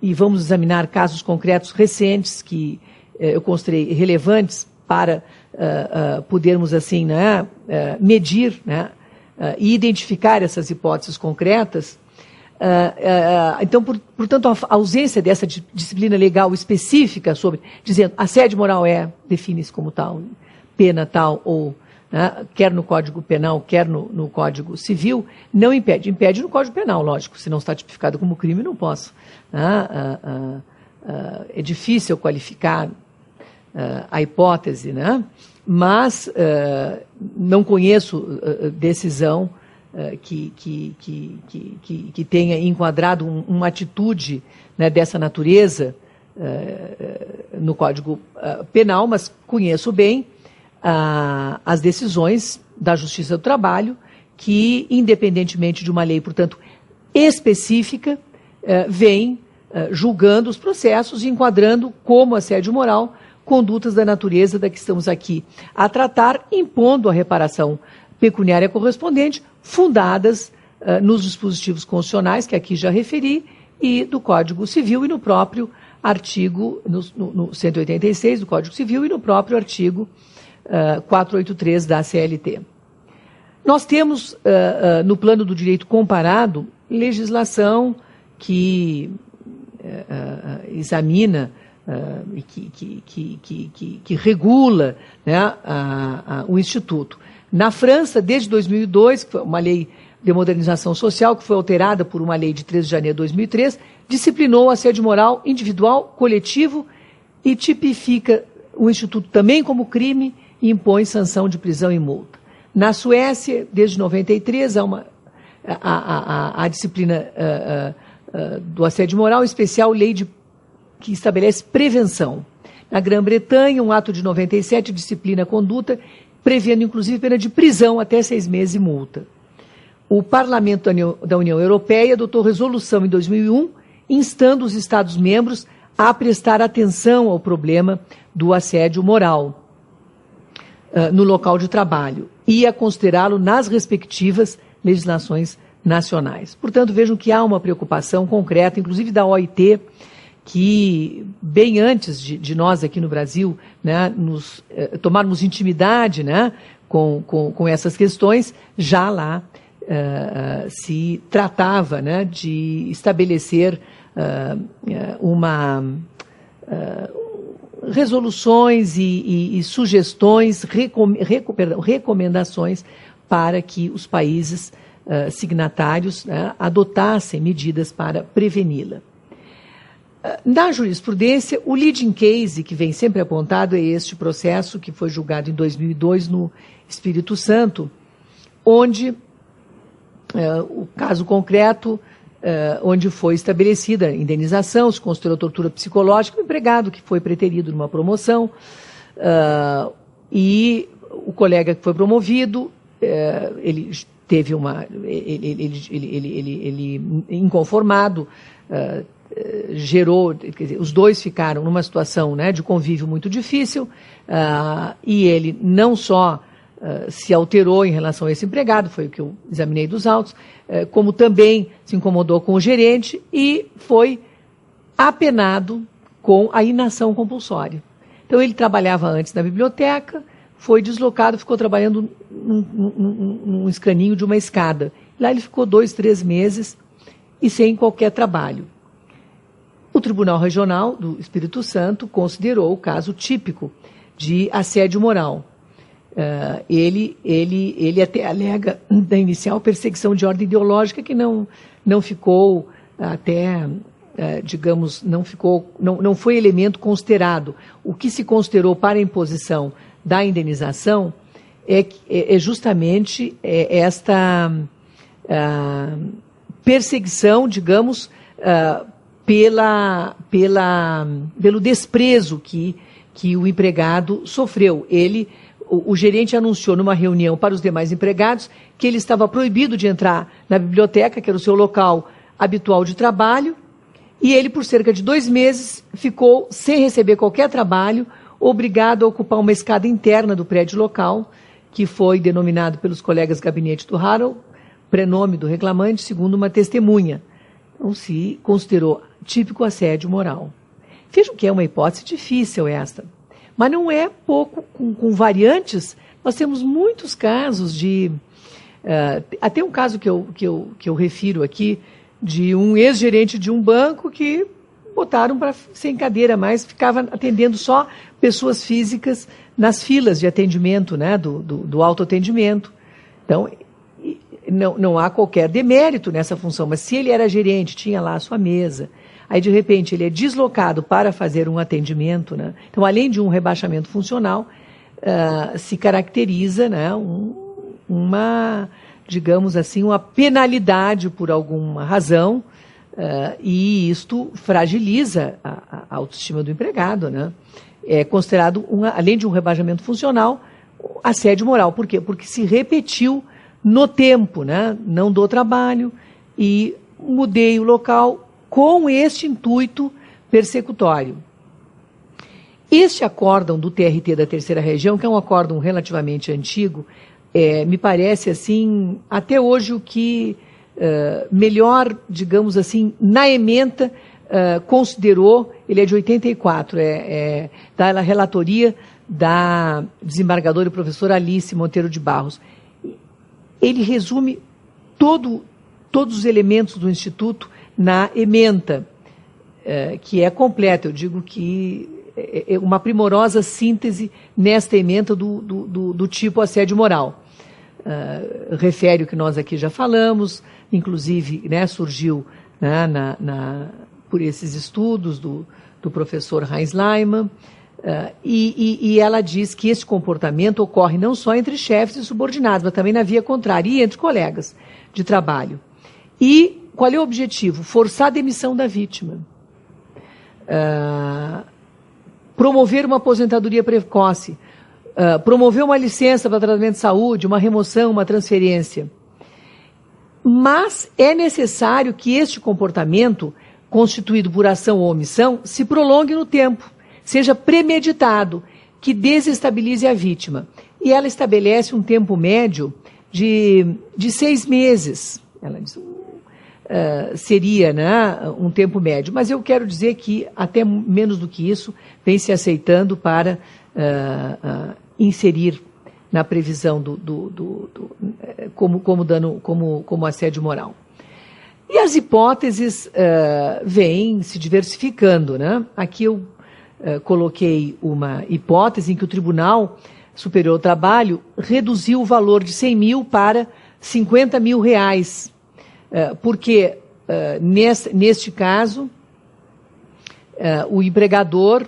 Speaker 1: e vamos examinar casos concretos recentes que eu considerei relevantes para podermos, assim, né, medir, né, e identificar essas hipóteses concretas. Então, portanto, a ausência dessa disciplina legal específica sobre, dizendo, assédio moral define-se como tal, pena tal, ou, né, quer no Código Penal, quer no Código Civil, não impede. Impede no Código Penal, lógico, se não está tipificado como crime, não posso. É difícil qualificar a hipótese, né? Mas não conheço decisão que tenha enquadrado uma atitude, né, dessa natureza no Código Penal, mas conheço bem as decisões da Justiça do Trabalho que, independentemente de uma lei, portanto, específica, vem julgando os processos e enquadrando como assédio moral condutas da natureza da que estamos aqui a tratar, impondo a reparação pecuniária correspondente, fundadas nos dispositivos constitucionais, que aqui já referi, e do Código Civil e no próprio artigo, no 186 do Código Civil e no próprio artigo 483 da CLT. Nós temos, no plano do direito comparado, legislação que examina e que regula, né, o Instituto. Na França, desde 2002, que foi uma lei de modernização social, que foi alterada por uma lei de 13 de janeiro de 2003, disciplinou o assédio moral individual, coletivo e tipifica o Instituto também como crime e impõe sanção de prisão e multa. Na Suécia, desde 93, há a disciplina do assédio moral, em especial lei que estabelece prevenção. Na Grã-Bretanha, um ato de 97 disciplina a conduta, prevendo inclusive pena de prisão até 6 meses e multa. O Parlamento da União Europeia adotou resolução em 2001, instando os Estados-membros a prestar atenção ao problema do assédio moral no local de trabalho e a considerá-lo nas respectivas legislações nacionais. Portanto, vejam que há uma preocupação concreta, inclusive da OIT, que bem antes de nós aqui no Brasil, né, tomarmos intimidade, né, com essas questões, já lá se tratava, né, de estabelecer resoluções e sugestões, recomendações para que os países signatários, né, adotassem medidas para preveni-la. Na jurisprudência, o leading case que vem sempre apontado é este processo que foi julgado em 2002 no Espírito Santo, onde o caso concreto, onde foi estabelecida a indenização, se considerou tortura psicológica, o empregado que foi preterido numa promoção, e o colega que foi promovido, ele teve ele inconformado, gerou, quer dizer, os dois ficaram numa situação, né, de convívio muito difícil, e ele não só se alterou em relação a esse empregado, foi o que eu examinei dos autos, como também se incomodou com o gerente e foi apenado com a inação compulsória. Então ele trabalhava antes na biblioteca, foi deslocado, ficou trabalhando num escaninho de uma escada. Lá ele ficou 2, 3 meses e sem qualquer trabalho. O Tribunal Regional do Espírito Santo considerou o caso típico de assédio moral. Ele até alega da inicial perseguição de ordem ideológica que não ficou até, digamos, não foi elemento considerado. O que se considerou para a imposição da indenização é justamente esta perseguição, digamos, pelo desprezo que o empregado sofreu. O gerente anunciou numa reunião para os demais empregados que ele estava proibido de entrar na biblioteca, que era o seu local habitual de trabalho, e ele, por cerca de 2 meses, ficou sem receber qualquer trabalho, obrigado a ocupar uma escada interna do prédio local, que foi denominado pelos colegas gabinete do Harold, prenome do reclamante, segundo uma testemunha. Então, se considerou típico assédio moral. Vejam que é uma hipótese difícil esta. Mas não é pouco, com variantes, nós temos muitos casos de... até um caso que eu refiro aqui, de um ex-gerente de um banco que botaram para sem cadeira mais, ficava atendendo só pessoas físicas nas filas de atendimento, né, do autoatendimento. Então, não há qualquer demérito nessa função, mas se ele era gerente, tinha lá a sua mesa, aí de repente ele é deslocado para fazer um atendimento, né? Então, além de um rebaixamento funcional, se caracteriza, né, digamos assim, uma penalidade por alguma razão, e isto fragiliza a autoestima do empregado, né? É considerado, além de um rebaixamento funcional, assédio moral. Por quê? Porque se repetiu no tempo, né? Não dou trabalho e mudei o local com este intuito persecutório. Este acórdão do TRT da Terceira Região, que é um acórdão relativamente antigo, me parece, assim, até hoje o que melhor, digamos assim, na ementa, considerou, ele é de 84, da relatoria da desembargadora e professora Alice Monteiro de Barros. Ele resume todos os elementos do Instituto na ementa, que é completa. Eu digo que é uma primorosa síntese nesta ementa do tipo assédio moral. Refere o que nós aqui já falamos, inclusive, né, surgiu, né, por esses estudos do professor Heinz Leimann, E ela diz que esse comportamento ocorre não só entre chefes e subordinados, mas também na via contrária, e entre colegas de trabalho. E qual é o objetivo? Forçar a demissão da vítima. Promover uma aposentadoria precoce. Promover uma licença para tratamento de saúde, uma remoção, uma transferência. Mas é necessário que este comportamento, constituído por ação ou omissão, se prolongue no tempo, seja premeditado, que desestabilize a vítima. E ela estabelece um tempo médio de 6 meses. Ela diz, seria, né, um tempo médio. Mas eu quero dizer que até menos do que isso vem se aceitando para inserir na previsão como assédio moral. E as hipóteses vêm se diversificando, né? Aqui eu coloquei uma hipótese em que o Tribunal Superior ao Trabalho reduziu o valor de 100 mil para 50 mil reais, porque neste caso o empregador,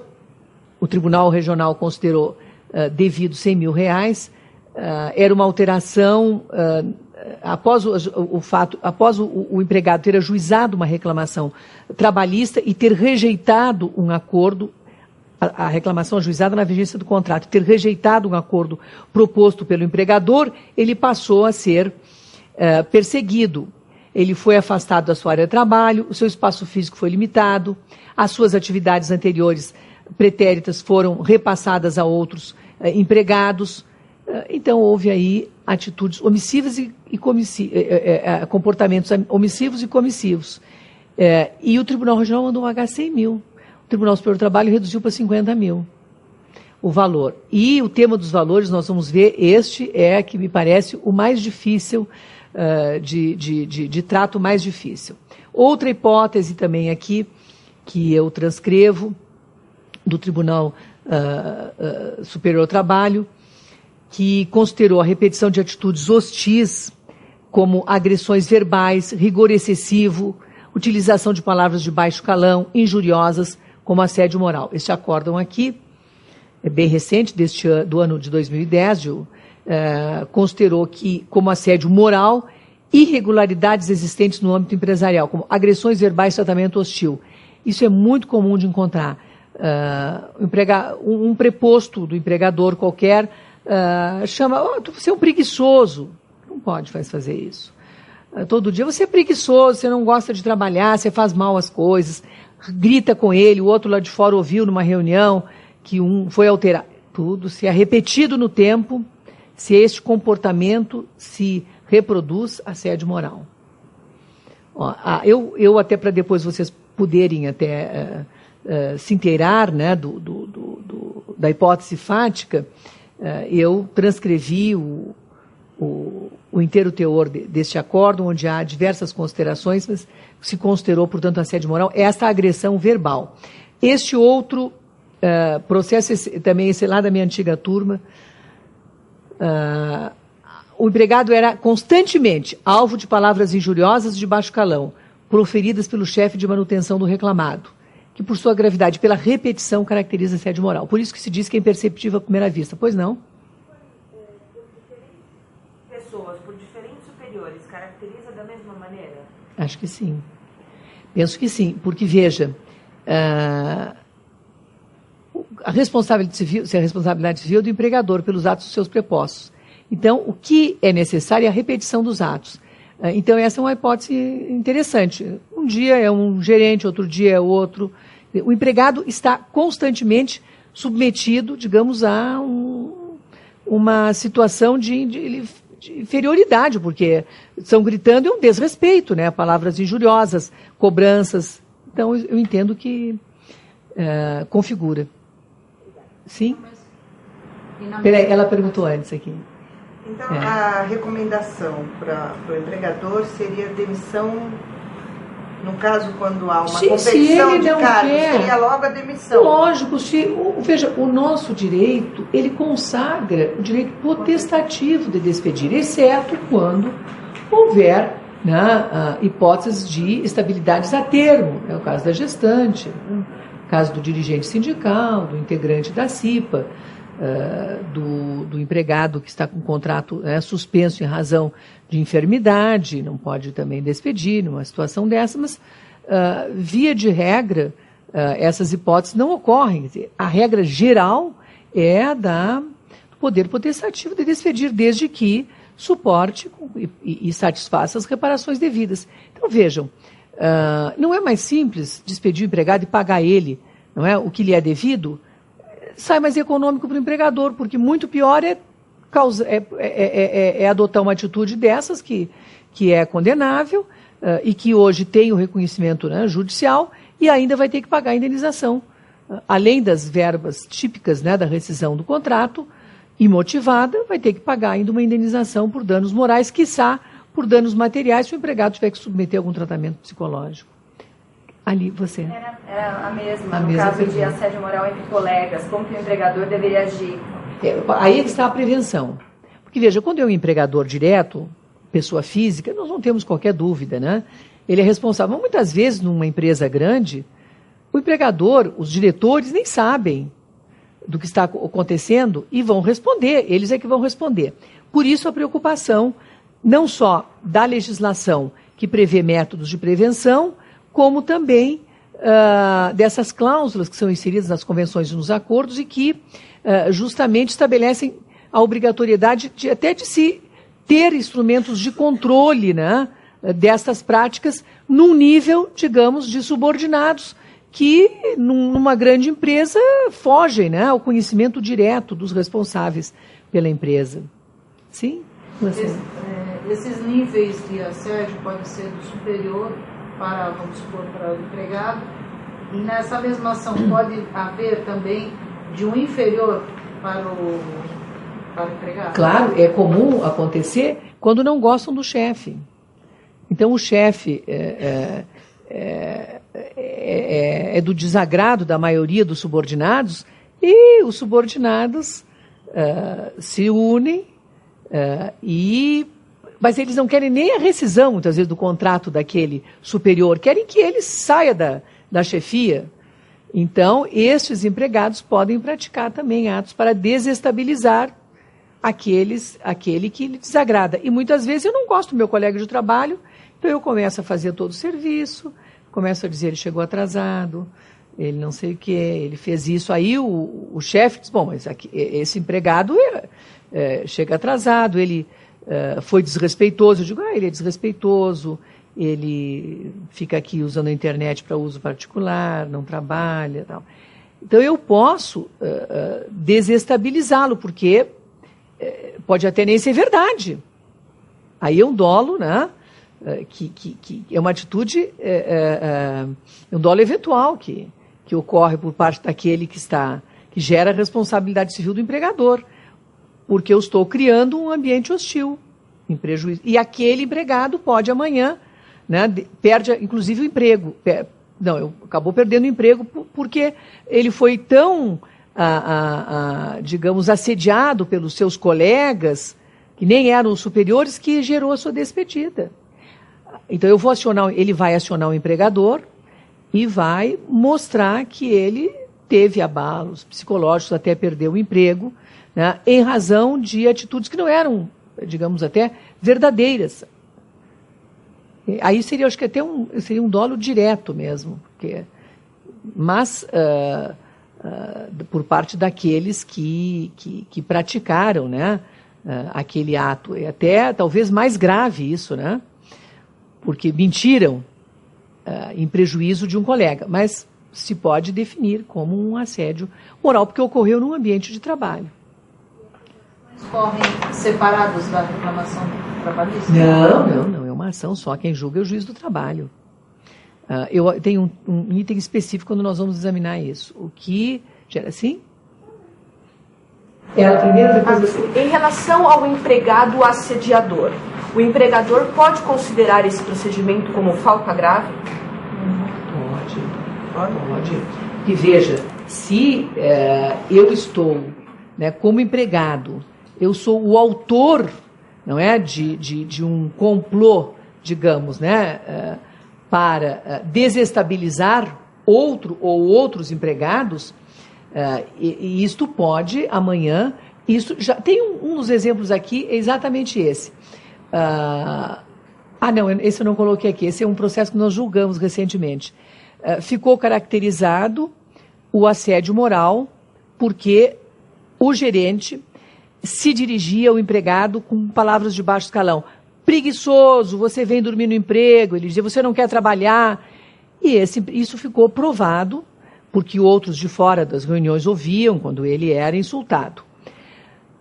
Speaker 1: o Tribunal Regional considerou devido 100 mil reais, era uma alteração após o empregado ter ajuizado uma reclamação trabalhista e ter rejeitado um acordo, a reclamação ajuizada na vigência do contrato, ter rejeitado um acordo proposto pelo empregador, ele passou a ser perseguido. Ele foi afastado da sua área de trabalho, o seu espaço físico foi limitado, as suas atividades anteriores pretéritas foram repassadas a outros empregados. Então, houve aí atitudes omissivas e comportamentos omissivos e comissivos. E o Tribunal Regional mandou pagar 100 mil. O Tribunal Superior do Trabalho reduziu para 50 mil o valor. E o tema dos valores, nós vamos ver, este é que me parece o mais difícil, de trato mais difícil. Outra hipótese também aqui, que eu transcrevo, do Tribunal Superior ao Trabalho, que considerou a repetição de atitudes hostis, como agressões verbais, rigor excessivo, utilização de palavras de baixo calão, injuriosas, como assédio moral. Este acórdão aqui é bem recente, do ano de 2010, considerou que, como assédio moral, irregularidades existentes no âmbito empresarial, como agressões verbais e tratamento hostil. Isso é muito comum de encontrar. Um preposto do empregador qualquer chama, você é um preguiçoso. Não pode fazer isso. Todo dia você é preguiçoso, você não gosta de trabalhar, você faz mal as coisas, grita com ele, o outro lá de fora ouviu numa reunião que um foi alterar. Tudo, se é repetido no tempo, se este comportamento se reproduz, assédio moral. Eu até para depois vocês poderem até se inteirar, né, da hipótese fática, eu transcrevi o inteiro teor deste acordo, onde há diversas considerações, mas se considerou, portanto, assédio moral, esta agressão verbal. Este outro processo, também esse lá da minha antiga turma, o empregado era constantemente alvo de palavras injuriosas de baixo calão, proferidas pelo chefe de manutenção do reclamado, que por sua gravidade, pela repetição, caracteriza assédio moral. Por isso que se diz que é imperceptível à primeira vista. Pois não?
Speaker 2: Pessoas por diferentes superiores, caracteriza da mesma maneira?
Speaker 1: Acho que sim. Penso que sim, porque, veja, a responsabilidade civil é do empregador pelos atos dos seus prepostos. Então, o que é necessário é a repetição dos atos. Então, essa é uma hipótese interessante. Um dia é um gerente, outro dia é outro. O empregado está constantemente submetido, digamos, a uma situação de inferioridade, porque estão gritando, é um desrespeito, né? Palavras injuriosas, cobranças. Então, eu entendo que configura. Sim? Peraí, ela perguntou antes aqui.
Speaker 2: Então, a recomendação para o empregador seria demissão, no caso, quando há uma competição de cargos, seria logo a demissão.
Speaker 1: Lógico, veja, o nosso direito, ele consagra o direito potestativo de despedir, exceto quando houver, né, hipóteses de estabilidades a termo, é o caso da gestante, caso do dirigente sindical, do integrante da CIPA, do empregado que está com contrato suspenso em razão de enfermidade, não pode também despedir numa situação dessa, mas, via de regra, essas hipóteses não ocorrem. A regra geral é a do poder potestativo de despedir, desde que suporte e satisfaça as reparações devidas. Então, vejam, não é mais simples despedir o empregado e pagar ele, não é, o que lhe é devido? Sai mais econômico para o empregador, porque muito pior é adotar uma atitude dessas que é condenável e que hoje tem o reconhecimento, né, judicial, e ainda vai ter que pagar a indenização, além das verbas típicas, né, da rescisão do contrato, imotivada, vai ter que pagar ainda uma indenização por danos morais, quiçá por danos materiais, se o empregado tiver que submeter a algum tratamento psicológico. Ali, você.
Speaker 3: Era a mesma, no caso pergunta. De assédio moral entre colegas, como que o empregador deveria agir?
Speaker 1: Aí é que está a prevenção. Porque, veja, quando é um empregador direto, pessoa física, nós não temos qualquer dúvida, né? Ele é responsável. Muitas vezes, numa empresa grande, o empregador, os diretores nem sabem do que está acontecendo e vão responder, eles é que vão responder. Por isso a preocupação, não só da legislação que prevê métodos de prevenção, como também dessas cláusulas que são inseridas nas convenções e nos acordos e que justamente estabelecem a obrigatoriedade até de se ter instrumentos de controle, né, destas práticas num nível, digamos, de subordinados que, numa grande empresa, fogem, né, ao conhecimento direto dos responsáveis pela empresa. Sim?
Speaker 4: Esses níveis de assédio podem ser do superior para, vamos supor, para o empregado, e nessa mesma ação pode haver também de um inferior para o empregado?
Speaker 1: Claro, é comum acontecer quando não gostam do chefe. Então, o chefe é do desagrado da maioria dos subordinados e os subordinados se unem mas eles não querem nem a rescisão, muitas vezes, do contrato daquele superior, querem que ele saia da chefia. Então, estes empregados podem praticar também atos para desestabilizar aquele que lhe desagrada. E muitas vezes eu não gosto do meu colega de trabalho, então eu começo a fazer todo o serviço, começo a dizer ele chegou atrasado, ele não sei o que, ele fez isso. Aí o chefe diz, bom, mas esse empregado chega atrasado, ele foi desrespeitoso. Eu digo, ele é desrespeitoso, ele fica aqui usando a internet para uso particular, não trabalha, tal. Então eu posso desestabilizá-lo, porque pode até nem ser verdade. Aí é um dolo, né? Que é uma atitude, é um dolo eventual que ocorre por parte daquele que gera a responsabilidade civil do empregador, porque eu estou criando um ambiente hostil, em prejuízo. E aquele empregado pode amanhã, né, perde inclusive o emprego. Acabou perdendo o emprego porque ele foi tão, digamos, assediado pelos seus colegas, que nem eram superiores, que gerou a sua despedida. Então ele vai acionar o empregador e vai mostrar que ele teve abalos psicológicos até perder o emprego, né, em razão de atitudes que não eram, digamos, até verdadeiras. Aí seria, acho que até seria um dolo direto mesmo, mas por parte daqueles que praticaram, né, aquele ato. É até talvez mais grave isso, né, porque mentiram em prejuízo de um colega, mas se pode definir como um assédio moral, porque ocorreu num ambiente de trabalho.
Speaker 4: Correm separados da reclamação trabalhista?
Speaker 1: Não. É uma ação só. Quem julga é o juiz do trabalho. Eu tenho um item específico quando nós vamos examinar isso. O que gera assim?
Speaker 5: Ela primeiro, depois... Em relação ao empregado assediador, o empregador pode considerar esse procedimento como falta grave?
Speaker 1: Pode. E veja, se eu estou, né, como empregado, eu sou o autor, não é, de um complô, digamos, né, para desestabilizar outro ou outros empregados, e isto pode, amanhã, isso já tem um dos exemplos aqui, é exatamente esse. Não, esse eu não coloquei aqui, esse é um processo que nós julgamos recentemente. Ficou caracterizado o assédio moral porque o gerente se dirigia ao empregado com palavras de baixo escalão. Preguiçoso, você vem dormir no emprego, ele dizia, você não quer trabalhar. E isso ficou provado, porque outros de fora das reuniões ouviam quando ele era insultado.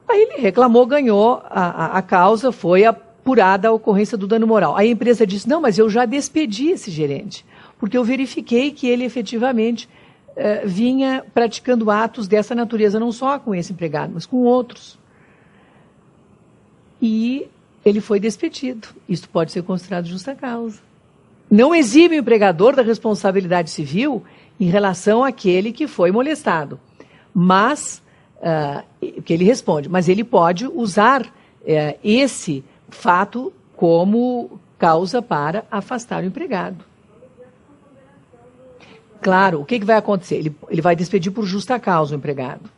Speaker 1: Aí ele reclamou, ganhou a causa, foi apurada a ocorrência do dano moral. Aí a empresa disse, não, mas eu já despedi esse gerente, porque eu verifiquei que ele efetivamente vinha praticando atos dessa natureza, não só com esse empregado, mas com outros. E ele foi despedido. Isso pode ser considerado justa causa. Não exime o empregador da responsabilidade civil em relação àquele que foi molestado. Mas, que ele responde, mas ele pode usar esse fato como causa para afastar o empregado. Claro, o que vai acontecer? Ele vai despedir por justa causa o empregado.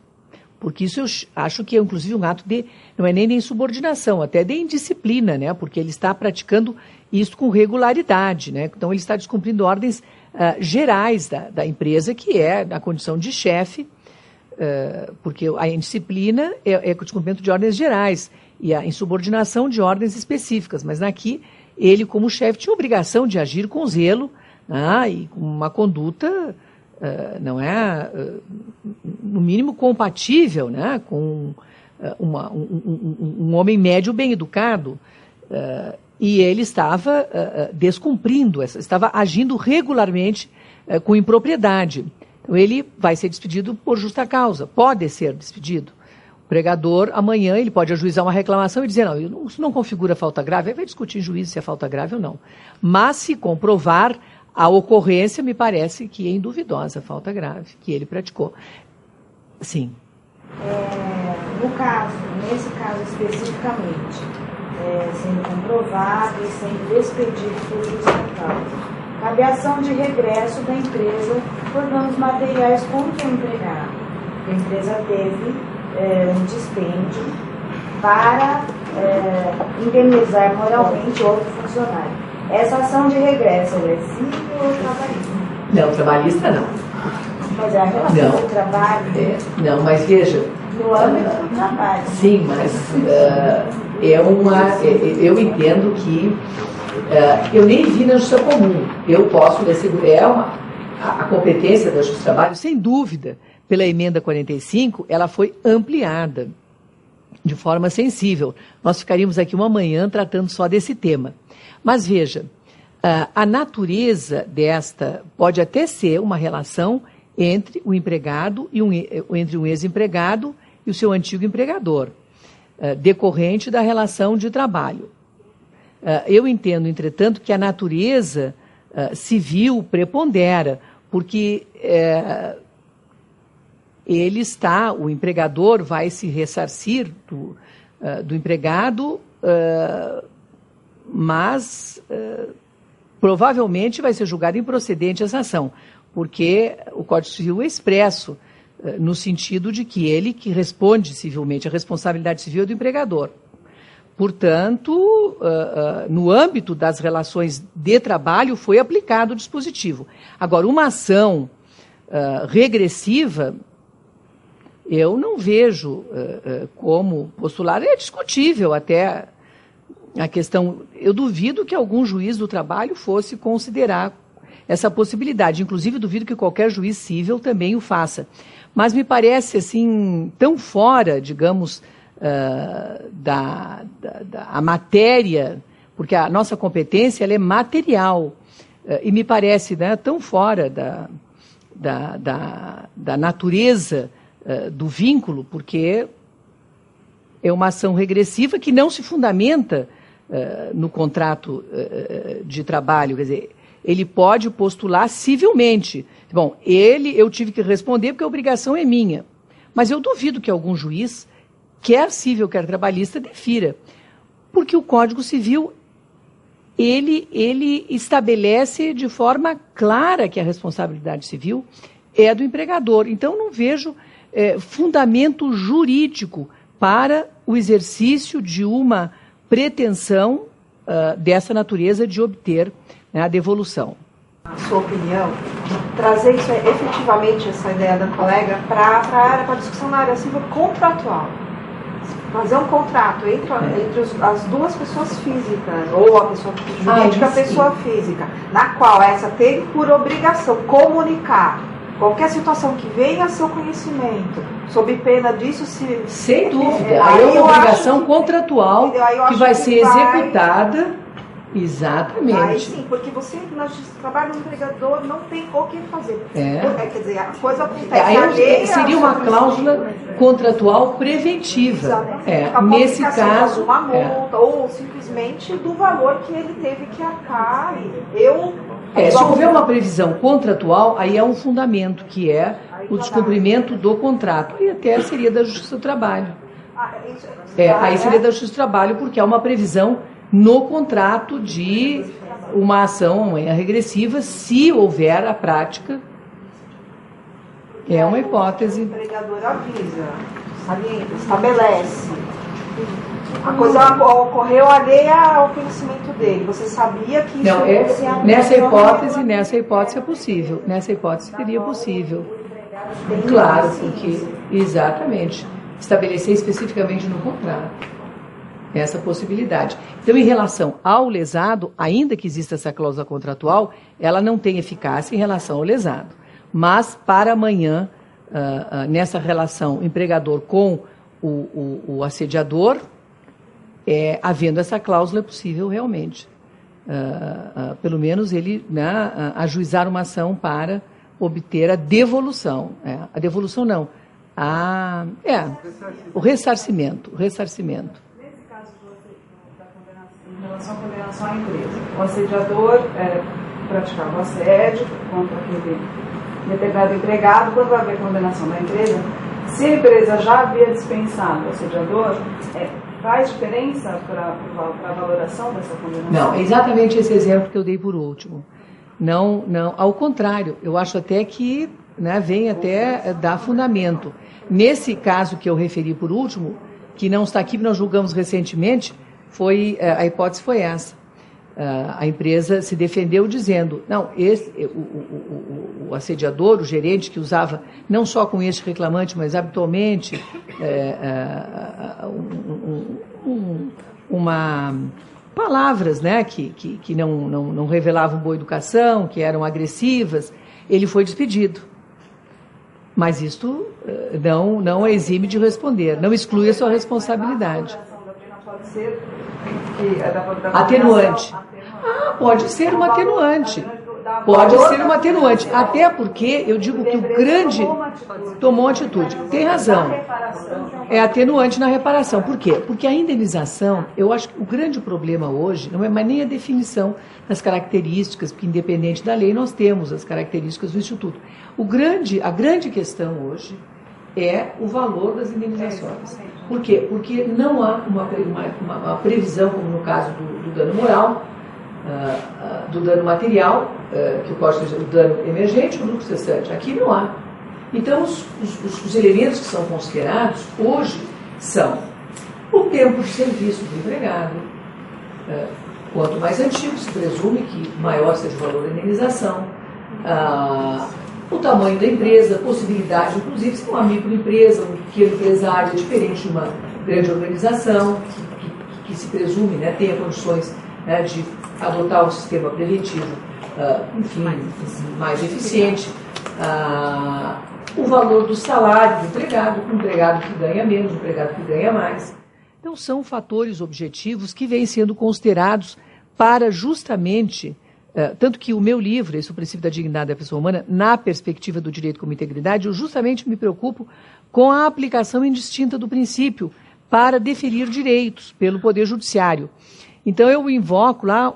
Speaker 1: Porque isso eu acho que é, inclusive, um ato de, não é nem de insubordinação, até de indisciplina, né? Porque ele está praticando isso com regularidade, né? Então, ele está descumprindo ordens gerais da empresa, que é a condição de chefe, porque a indisciplina é o descumprimento de ordens gerais e a insubordinação de ordens específicas. Mas aqui, ele, como chefe, tinha obrigação de agir com zelo, e com uma conduta... não é, no mínimo, compatível, né, com um homem médio bem educado, e ele estava descumprindo, estava agindo regularmente com impropriedade. Então, ele vai ser despedido por justa causa, pode ser despedido. O empregador, amanhã, ele pode ajuizar uma reclamação e dizer, não, isso não configura falta grave, aí vai discutir em juízo se é falta grave ou não. Mas, se comprovar a ocorrência, me parece que é induvidosa, falta grave, que ele praticou. Sim.
Speaker 6: Nesse caso especificamente, sendo comprovado e sendo despedido por justa causa, cabe a ação de regresso da empresa por danos materiais contra o empregado. A empresa teve um dispêndio para indenizar moralmente outro funcionário. Essa ação de regresso é civil ou trabalhista?
Speaker 1: Não, trabalhista não.
Speaker 6: Mas é a relação do trabalho?
Speaker 1: Não, mas veja...
Speaker 6: No âmbito do trabalho.
Speaker 1: Sim, mas eu entendo que eu nem vi na justiça comum. Eu posso assegurar a competência da justiça do trabalho, sem dúvida, pela emenda 45, ela foi ampliada de forma sensível. Nós ficaríamos aqui uma manhã tratando só desse tema. Mas veja, a natureza desta pode até ser uma relação entre o empregado e entre um ex-empregado e o seu antigo empregador, decorrente da relação de trabalho. Eu entendo, entretanto, que a natureza civil prepondera, porque o empregador vai se ressarcir do empregado, mas provavelmente vai ser julgada improcedente essa ação, porque o Código Civil é expresso no sentido de que ele que responde civilmente, a responsabilidade civil é do empregador. Portanto, no âmbito das relações de trabalho foi aplicado o dispositivo. Agora, uma ação regressiva, eu não vejo como postular, é discutível até a questão, eu duvido que algum juiz do trabalho fosse considerar essa possibilidade, inclusive duvido que qualquer juiz civil também o faça. Mas me parece, assim, tão fora, digamos, a matéria, porque a nossa competência ela é material, e me parece, né, tão fora da natureza do vínculo, porque é uma ação regressiva que não se fundamenta no contrato de trabalho, quer dizer, ele pode postular civilmente. Bom, eu tive que responder porque a obrigação é minha, mas eu duvido que algum juiz, quer civil, quer trabalhista, defira, porque o Código Civil ele estabelece de forma clara que a responsabilidade civil é do empregador. Então, não vejo fundamento jurídico para o exercício de uma pretensão dessa natureza de obter, né, a devolução.
Speaker 5: A sua opinião, trazer isso efetivamente, essa ideia da colega, para a discussão na área civil contratual. Fazer um contrato entre as duas pessoas físicas, ou a pessoa jurídica, a pessoa física, na qual essa tem por obrigação comunicar qualquer situação que venha a seu conhecimento, sob pena disso,
Speaker 1: sem dúvida. Aí é uma obrigação contratual que vai ser executada. Exatamente.
Speaker 5: Aí sim, porque você, no trabalho do empregador, não tem o que fazer. Quer dizer, a coisa acontece.
Speaker 1: Seria uma cláusula contratual preventiva. Nesse caso,
Speaker 5: uma multa, ou simplesmente do valor que ele teve que arcar.
Speaker 1: Se houver uma previsão contratual, aí é um fundamento, que é o descumprimento do contrato. E até seria da Justiça do Trabalho. Aí seria da Justiça do Trabalho, porque há uma previsão no contrato de uma ação regressiva, se houver a prática. É uma hipótese.
Speaker 5: O empregador avisa, salienta, estabelece. A coisa ocorreu alheia ao conhecimento dele. Você sabia que isso...
Speaker 1: Não, nessa hipótese é possível. Nessa hipótese seria possível. Claro, porque... Exatamente. Estabelecer especificamente no contrato essa possibilidade. Então, em relação ao lesado, ainda que exista essa cláusula contratual, ela não tem eficácia em relação ao lesado. Mas, para amanhã, nessa relação empregador com o assediador, havendo essa cláusula, é possível realmente, pelo menos, ele ajuizar uma ação para obter a devolução. A devolução não, o ressarcimento.
Speaker 7: Em relação à condenação à empresa, o assediador praticava o assédio contra aquele determinado empregado. Quando vai haver condenação da empresa, se a empresa já havia dispensado o assediador, faz diferença para a valoração dessa condenação?
Speaker 1: Não, é exatamente esse exemplo que eu dei por último. Não, ao contrário, eu acho até que vem até dar fundamento. Nesse caso que eu referi por último, que não está aqui, nós julgamos recentemente, a hipótese foi essa. A empresa se defendeu dizendo, não, o assediador, o gerente que usava, não só com este reclamante, mas habitualmente, palavras que não revelavam boa educação, que eram agressivas, ele foi despedido. Mas isto não exime de responder, não exclui a sua responsabilidade.
Speaker 7: Pode ser
Speaker 1: atenuante. Pode ser uma atenuante. Pode ser uma atenuante. Até porque eu digo que o grande tomou atitude. Tem razão. É atenuante na reparação. Por quê? Porque a indenização, eu acho que o grande problema hoje não é mais nem a definição das características, porque independente da lei nós temos as características do Instituto. A grande questão hoje é o valor das indenizações. Por quê? Porque não há uma previsão, como no caso do dano moral, do dano material, que pode ser o dano emergente ou o lucro cessante. Aqui não há. Então, os elementos que são considerados hoje são o tempo de serviço do empregado. Quanto mais antigo, se presume que maior seja o valor da indenização. O tamanho da empresa, a possibilidade, inclusive, se uma microempresa, um pequeno empresário, é diferente de uma grande organização, que se presume tenha condições de adotar um sistema preventivo, mais eficiente. O valor do salário do empregado, um empregado que ganha menos, um empregado que ganha mais. Então, são fatores objetivos que vêm sendo considerados para justamente... tanto que o meu livro, esse é o princípio da dignidade da pessoa humana, na perspectiva do direito como integridade, eu justamente me preocupo com a aplicação indistinta do princípio para deferir direitos pelo Poder Judiciário. Então, eu invoco lá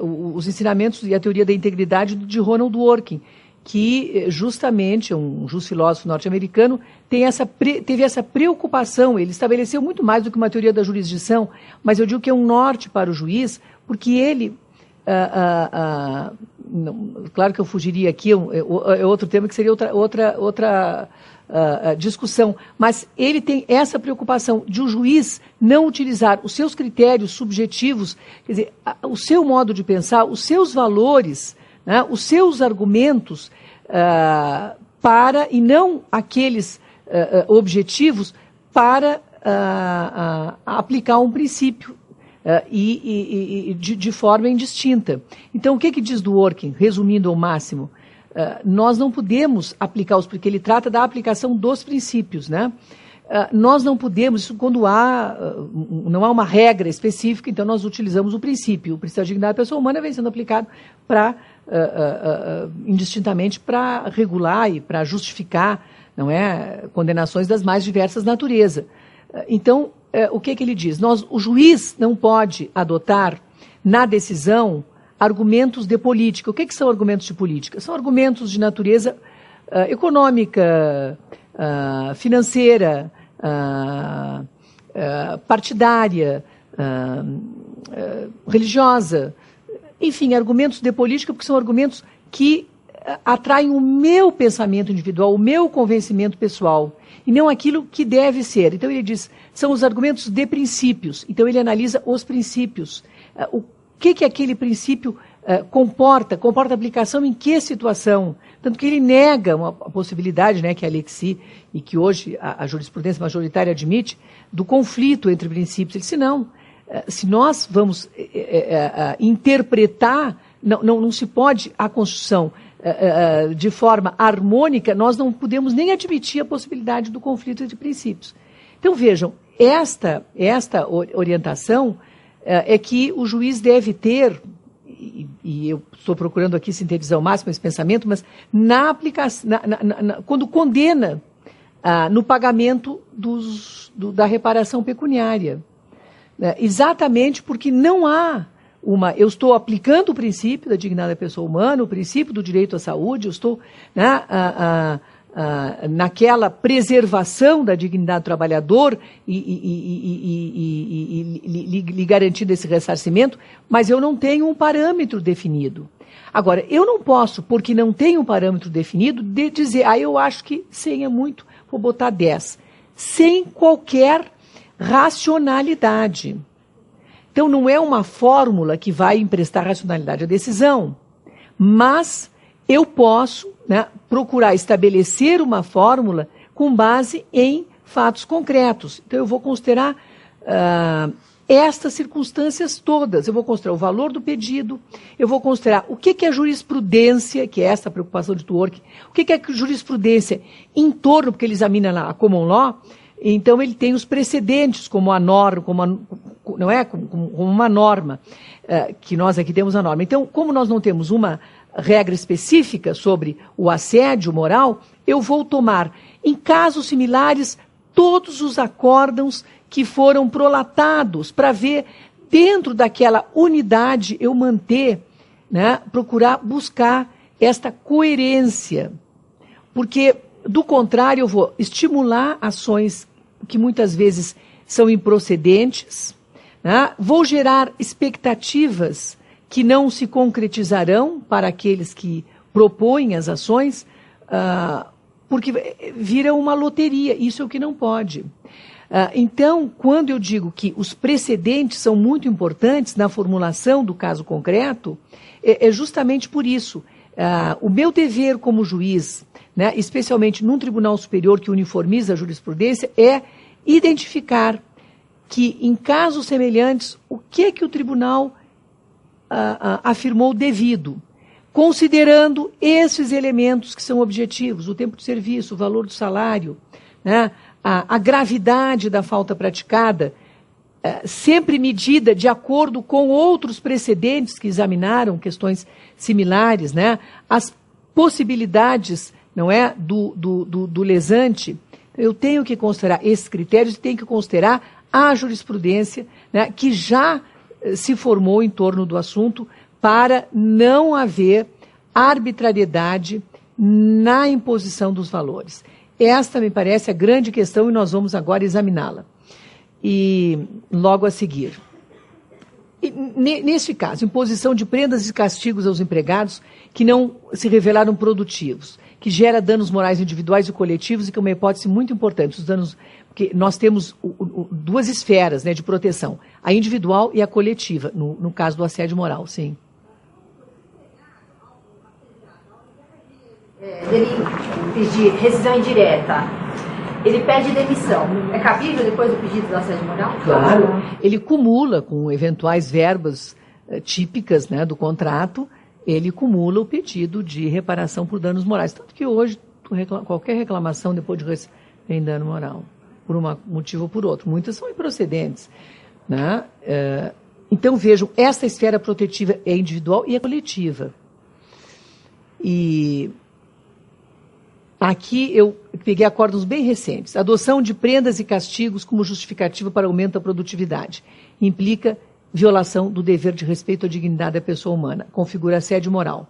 Speaker 1: os ensinamentos e a teoria da integridade de Ronald Dworkin, que justamente, um justo filósofo norte-americano, teve essa preocupação. Ele estabeleceu muito mais do que uma teoria da jurisdição, mas eu digo que é um norte para o juiz, porque ele, claro que eu fugiria aqui, é outro tema que seria outra discussão, mas ele tem essa preocupação de o juiz não utilizar os seus critérios subjetivos, quer dizer, o seu modo de pensar, os seus valores, né, os seus argumentos, e não aqueles objetivos para aplicar um princípio de forma indistinta. Então, o que diz Dworkin, resumindo ao máximo? Nós não podemos aplicar porque ele trata da aplicação dos princípios, né? Nós não podemos, isso quando não há uma regra específica, então nós utilizamos o princípio da dignidade da pessoa humana vem sendo aplicado indistintamente para regular e para justificar, não é, condenações das mais diversas naturezas. Então, o que ele diz? O juiz não pode adotar na decisão argumentos de política. O que são argumentos de política? São argumentos de natureza econômica, financeira, partidária, religiosa, enfim, argumentos de política, porque são argumentos que atraem o meu pensamento individual, o meu convencimento pessoal, e não aquilo que deve ser. Então ele diz, são os argumentos de princípios. Então ele analisa os princípios. O que aquele princípio comporta aplicação em que situação? Tanto que ele nega a possibilidade, né, que a Alexis e que hoje a jurisprudência majoritária admite, do conflito entre princípios. Ele disse, não, se nós vamos interpretar, não se pode a Constituição de forma harmônica, nós não podemos nem admitir a possibilidade do conflito entre princípios. Então, vejam, esta orientação é que o juiz deve ter, e eu estou procurando aqui sintetizar ao máximo esse pensamento, mas na aplicação, quando condena no pagamento da reparação pecuniária, exatamente porque não há eu estou aplicando o princípio da dignidade da pessoa humana, o princípio do direito à saúde, eu estou naquela preservação da dignidade do trabalhador e lhe garantindo esse ressarcimento, mas eu não tenho um parâmetro definido. Agora, eu não posso, porque não tenho um parâmetro definido, dizer, eu acho que 100 é muito, vou botar 10, sem qualquer racionalidade. Então, não é uma fórmula que vai emprestar racionalidade à decisão, mas eu posso, né, procurar estabelecer uma fórmula com base em fatos concretos. Então, eu vou considerar estas circunstâncias todas. Eu vou considerar o valor do pedido, eu vou considerar o que é jurisprudência, que é essa preocupação de Dworkin, o que é jurisprudência em torno, porque ele examina lá a common law. Então, ele tem os precedentes como a norma, como uma norma, que nós aqui temos a norma. Então, como nós não temos uma regra específica sobre o assédio moral, eu vou tomar, em casos similares, todos os acórdãos que foram prolatados, para ver, dentro daquela unidade, eu manter, né, procurar buscar esta coerência. Porque, do contrário, eu vou estimular ações que muitas vezes são improcedentes, né? Vou gerar expectativas que não se concretizarão para aqueles que propõem as ações, porque vira uma loteria, isso é o que não pode. Então, quando eu digo que os precedentes são muito importantes na formulação do caso concreto, é justamente por isso. O meu dever como juiz, né, especialmente num tribunal superior que uniformiza a jurisprudência, é identificar que, em casos semelhantes, o que o tribunal afirmou devido, considerando esses elementos que são objetivos, o tempo de serviço, o valor do salário, né, a gravidade da falta praticada, sempre medida de acordo com outros precedentes que examinaram questões similares, né, as possibilidades, não é, do lesante. Eu tenho que considerar esses critérios e tenho que considerar a jurisprudência, né, que já se formou em torno do assunto para não haver arbitrariedade na imposição dos valores. Esta me parece a grande questão e nós vamos agora examiná-la. E logo a seguir. Nesse caso, imposição de prendas e castigos aos empregados que não se revelaram produtivos, que gera danos morais individuais e coletivos, e que é uma hipótese muito importante, os danos, porque nós temos duas esferas, né, de proteção, a individual e a coletiva, no caso do assédio moral, sim.
Speaker 3: Ele pedir rescisão indireta, ele pede demissão. É cabível depois do pedido do assédio moral?
Speaker 1: Claro. Ele cumula com eventuais verbas típicas, né, do contrato, ele cumula o pedido de reparação por danos morais. Tanto que hoje, qualquer reclamação depois de receber tem dano moral, por um motivo ou por outro. Muitas são improcedentes, né? Então, vejam, essa esfera protetiva é individual e é coletiva. E aqui eu peguei acordos bem recentes. Adoção de prendas e castigos como justificativa para aumento da produtividade. Implica violação do dever de respeito à dignidade da pessoa humana. Configura assédio moral.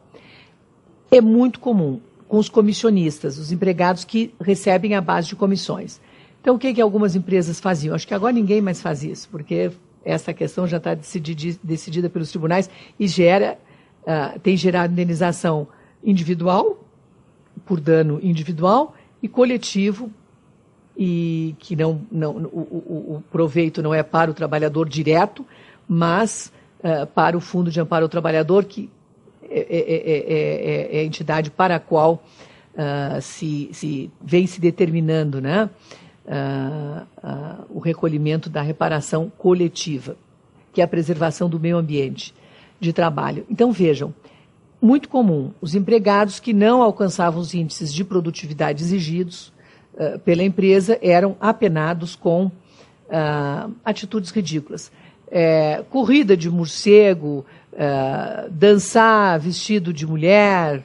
Speaker 1: É muito comum com os comissionistas, os empregados que recebem a base de comissões. Então, o que algumas empresas faziam? Acho que agora ninguém mais faz isso, porque essa questão já está decidida pelos tribunais e tem gerado indenização individual, por dano individual, e coletivo, e que o proveito não é para o trabalhador direto, mas para o Fundo de Amparo ao Trabalhador, que é a entidade para a qual se vem se determinando, né, o recolhimento da reparação coletiva, que é a preservação do meio ambiente de trabalho. Então, vejam, muito comum, os empregados que não alcançavam os índices de produtividade exigidos pela empresa eram apenados com atitudes ridículas. Corrida de morcego, dançar vestido de mulher,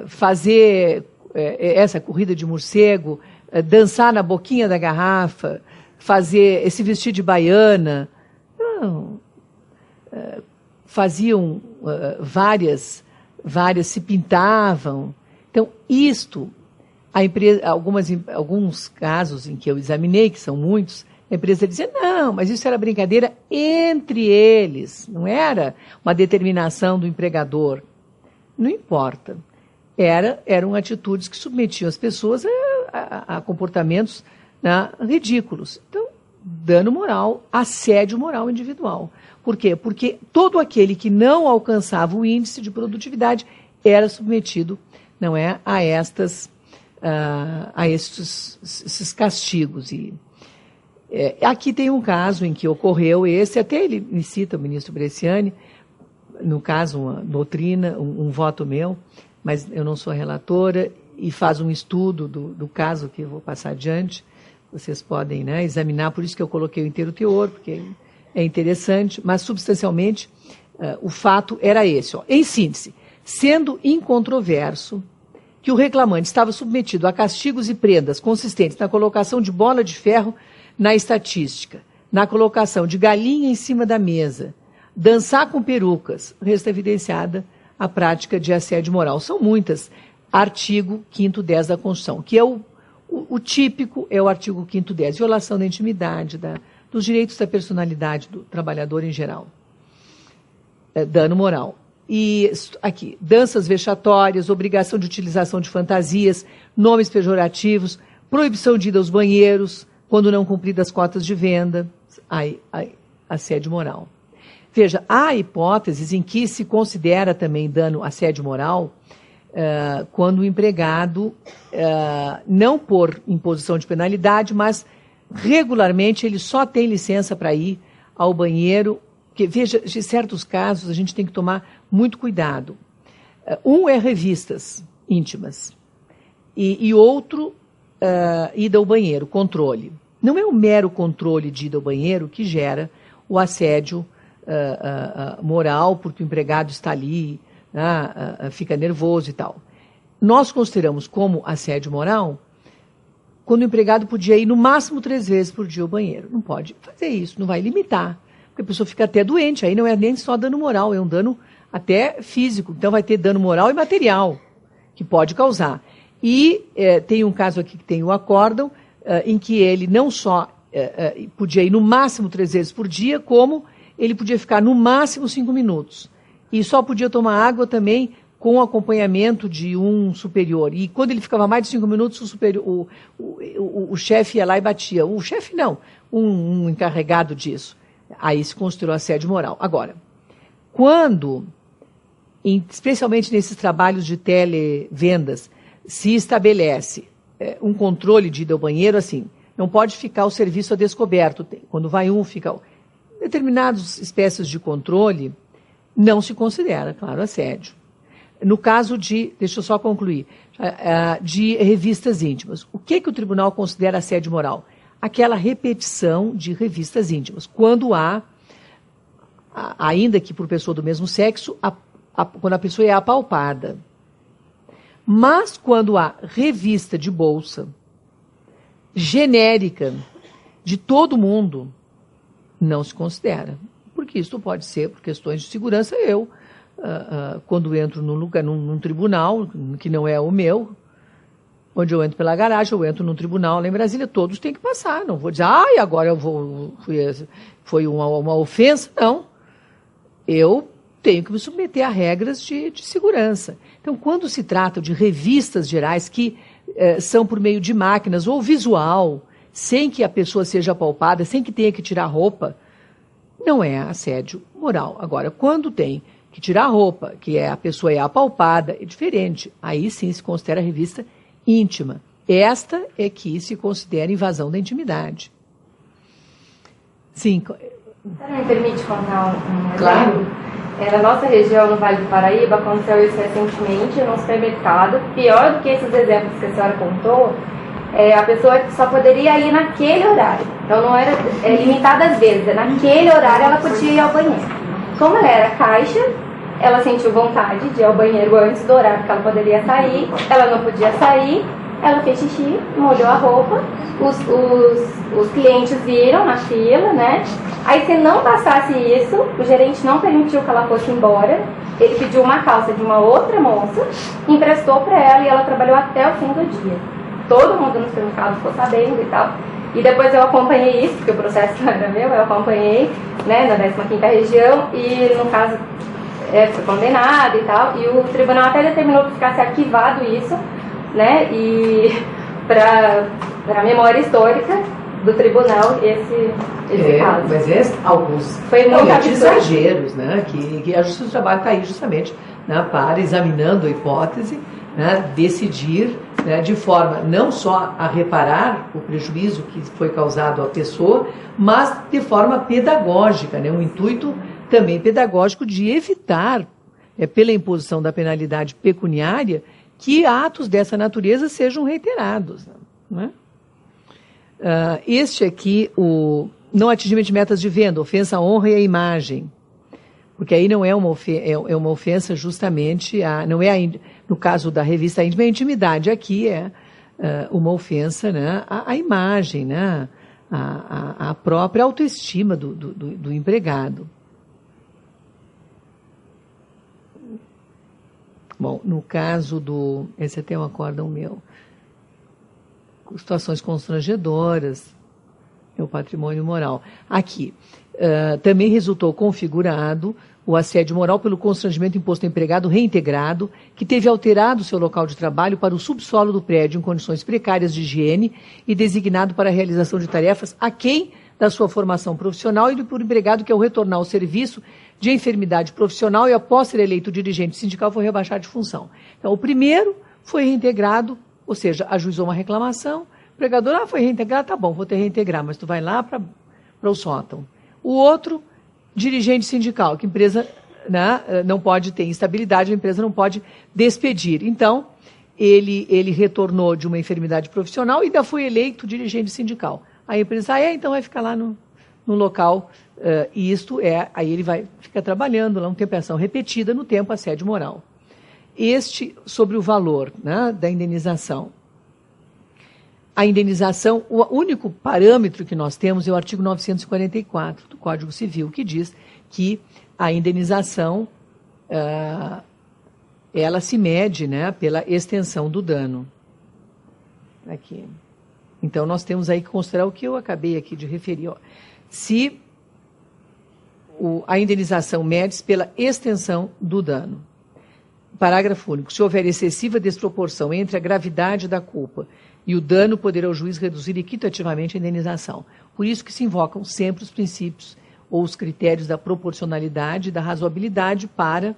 Speaker 1: fazer essa corrida de morcego, dançar na boquinha da garrafa, fazer esse vestido de baiana. Não, faziam várias, se pintavam. Então, a empresa, alguns casos em que eu examinei, que são muitos, a empresa dizia, não, mas isso era brincadeira entre eles, não era uma determinação do empregador. Não importa. Eram atitudes que submetiam as pessoas a comportamentos, né, ridículos. Então, dano moral, assédio moral individual. Por quê? Porque todo aquele que não alcançava o índice de produtividade era submetido, não é, a esses castigos. E aqui tem um caso em que ocorreu até ele me cita, o ministro Bresciani, no caso, uma doutrina, um voto meu, mas eu não sou relatora, e faz um estudo do caso que eu vou passar adiante. Vocês podem, né, examinar, por isso que eu coloquei o inteiro teor, porque é interessante, mas substancialmente o fato era esse. Em síntese, sendo incontroverso que o reclamante estava submetido a castigos e prendas consistentes na colocação de bola de ferro na estatística, na colocação de galinha em cima da mesa, dançar com perucas, resta evidenciada a prática de assédio moral. São muitas. Artigo 5º 10 da Constituição, que é o típico, é o artigo 5º 10, violação da intimidade, dos direitos da personalidade do trabalhador em geral. Dano moral. E aqui, danças vexatórias, obrigação de utilização de fantasias, nomes pejorativos, proibição de ir aos banheiros, quando não cumpridas cotas de venda, assédio moral. Veja, há hipóteses em que se considera também dano assédio moral quando o empregado, não por imposição de penalidade, mas regularmente ele só tem licença para ir ao banheiro, porque, veja, de certos casos a gente tem que tomar muito cuidado. Um é revistas íntimas e outro ida ao banheiro, controle. Não é o mero controle de ida ao banheiro que gera o assédio moral, porque o empregado está ali, fica nervoso e tal. Nós consideramos como assédio moral quando o empregado podia ir no máximo 3 vezes por dia ao banheiro. Não pode fazer isso, não vai limitar, porque a pessoa fica até doente, aí não é nem só dano moral, é um dano até físico, então vai ter dano moral e material, que pode causar. E tem um caso aqui que tem o acórdão, em que ele não só podia ir no máximo 3 vezes por dia, como ele podia ficar no máximo 5 minutos. E só podia tomar água também com acompanhamento de um superior. E quando ele ficava mais de 5 minutos, o chefe ia lá e batia. O chefe não, um encarregado disso. Aí se considerou assédio moral. Agora, quando, especialmente nesses trabalhos de televendas, se estabelece um controle de ir ao banheiro, assim, não pode ficar o serviço a descoberto. Quando vai fica... Determinadas espécies de controle não se considera, claro, assédio. No caso deixa eu só concluir, de revistas íntimas. O que o tribunal considera assédio moral? Aquela repetição de revistas íntimas. Quando há, ainda que por pessoa do mesmo sexo, quando a pessoa é apalpada. Mas quando há revista de bolsa, genérica, de todo mundo, não se considera. Porque isso pode ser, por questões de segurança, quando entro num tribunal, que não é o meu, onde eu entro pela garagem, eu entro num tribunal lá em Brasília, todos têm que passar. Não vou dizer, agora eu foi uma ofensa. Não. Eu tenho que me submeter a regras de segurança. Então, quando se trata de revistas gerais que são por meio de máquinas ou visual, sem que a pessoa seja apalpada, sem que tenha que tirar roupa, não é assédio moral. Agora, quando tem que tirar roupa, que a pessoa é apalpada, é diferente. Aí sim se considera revista íntima. Esta é que se considera invasão da intimidade. Sim.
Speaker 8: Você me permite contar um exemplo?
Speaker 1: Claro.
Speaker 8: Na nossa região, no Vale do Paraíba, aconteceu isso recentemente num supermercado. Pior do que esses exemplos que a senhora contou, a pessoa só poderia ir naquele horário. Então não era limitada às vezes. Naquele horário ela podia ir ao banheiro. Como ela era caixa, ela sentiu vontade de ir ao banheiro antes do horário que ela poderia sair. Ela não podia sair, ela fez xixi, molhou a roupa. Os clientes viram na fila, né? Aí se não passasse isso, o gerente não permitiu que ela fosse embora. Ele pediu uma calça de uma outra moça, emprestou para ela e ela trabalhou até o fim do dia. Todo mundo no supermercado ficou sabendo e tal. E depois eu acompanhei isso, porque o processo não era meu, eu acompanhei, né, na 15ª região, e no caso foi condenado e tal, e o tribunal até determinou que ficasse arquivado isso, né, e para a memória histórica do tribunal esse caso.
Speaker 1: Mas alguns
Speaker 8: foi muito
Speaker 1: exageros, né, que a Justiça do Trabalho está aí justamente, né, para, examinando a hipótese, né, decidir, né, de forma não só a reparar o prejuízo que foi causado à pessoa, mas de forma pedagógica, né, um intuito também pedagógico de evitar, pela imposição da penalidade pecuniária, que atos dessa natureza sejam reiterados. Né? Este aqui, o não atingimento de metas de venda, ofensa à honra e à imagem. Porque aí não é uma ofensa justamente, não é no caso da revista íntima, a intimidade. Aqui é uma ofensa, né, à imagem, né, à própria autoestima do empregado. Bom, no caso esse até é um acórdão meu, situações constrangedoras, é o patrimônio moral. Aqui, também resultou configurado o assédio moral pelo constrangimento imposto ao empregado reintegrado, que teve alterado seu local de trabalho para o subsolo do prédio em condições precárias de higiene e designado para a realização de tarefas aquém da sua formação profissional e por empregado que, ao retornar ao serviço de enfermidade profissional e após ser eleito dirigente sindical, foi rebaixado de função. Então, o primeiro foi reintegrado, ou seja, ajuizou uma reclamação, o empregador, foi reintegrado, tá bom, vou te reintegrar, mas tu vai lá para o sótão. O outro, dirigente sindical, que a empresa, né, não pode ter instabilidade, a empresa não pode despedir. Então, ele retornou de uma enfermidade profissional e ainda foi eleito dirigente sindical. Aí a empresa, então vai ficar lá no local, e isto aí ele vai ficar trabalhando lá um tempo, ação repetida no tempo, assédio moral. Sobre o valor, né, da indenização. A indenização, o único parâmetro que nós temos é o artigo 944 do Código Civil, que diz que a indenização, ela se mede, né, pela extensão do dano. Aqui. Então, nós temos aí que considerar o que eu acabei aqui de referir. Ó. Se a indenização mede-se pela extensão do dano. Parágrafo único. Se houver excessiva desproporção entre a gravidade da culpa e o dano, poderá o juiz reduzir equitativamente a indenização. Por isso que se invocam sempre os princípios ou os critérios da proporcionalidade e da razoabilidade para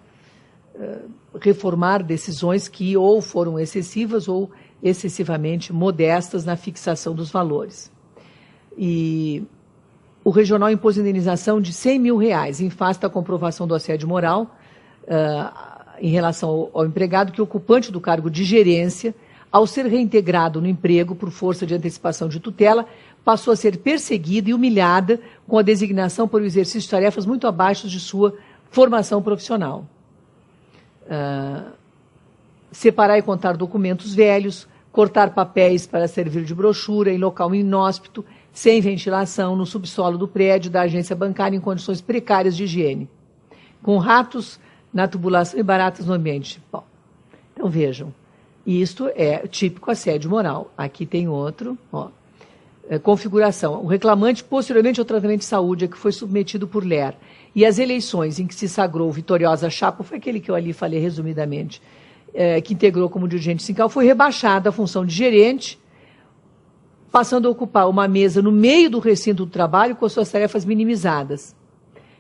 Speaker 1: reformar decisões que ou foram excessivas ou excessivamente modestas na fixação dos valores. E o regional impôs indenização de R$100 mil em face da comprovação do assédio moral em relação ao empregado que, ocupante do cargo de gerência, ao ser reintegrado no emprego por força de antecipação de tutela, passou a ser perseguida e humilhada com a designação para o exercício de tarefas muito abaixo de sua formação profissional. Separar e contar documentos velhos, cortar papéis para servir de brochura em local inóspito, sem ventilação, no subsolo do prédio da agência bancária em condições precárias de higiene, com ratos na tubulação e baratas no ambiente. Bom, então vejam, isto é típico assédio moral. Aqui tem outro, ó. Configuração. O reclamante, posteriormente ao tratamento de saúde a que foi submetido por Ler, e as eleições em que se sagrou vitoriosa chapa, foi aquele que eu ali falei resumidamente, que integrou como dirigente sindical, foi rebaixado à função de gerente, passando a ocupar uma mesa no meio do recinto do trabalho com as suas tarefas minimizadas,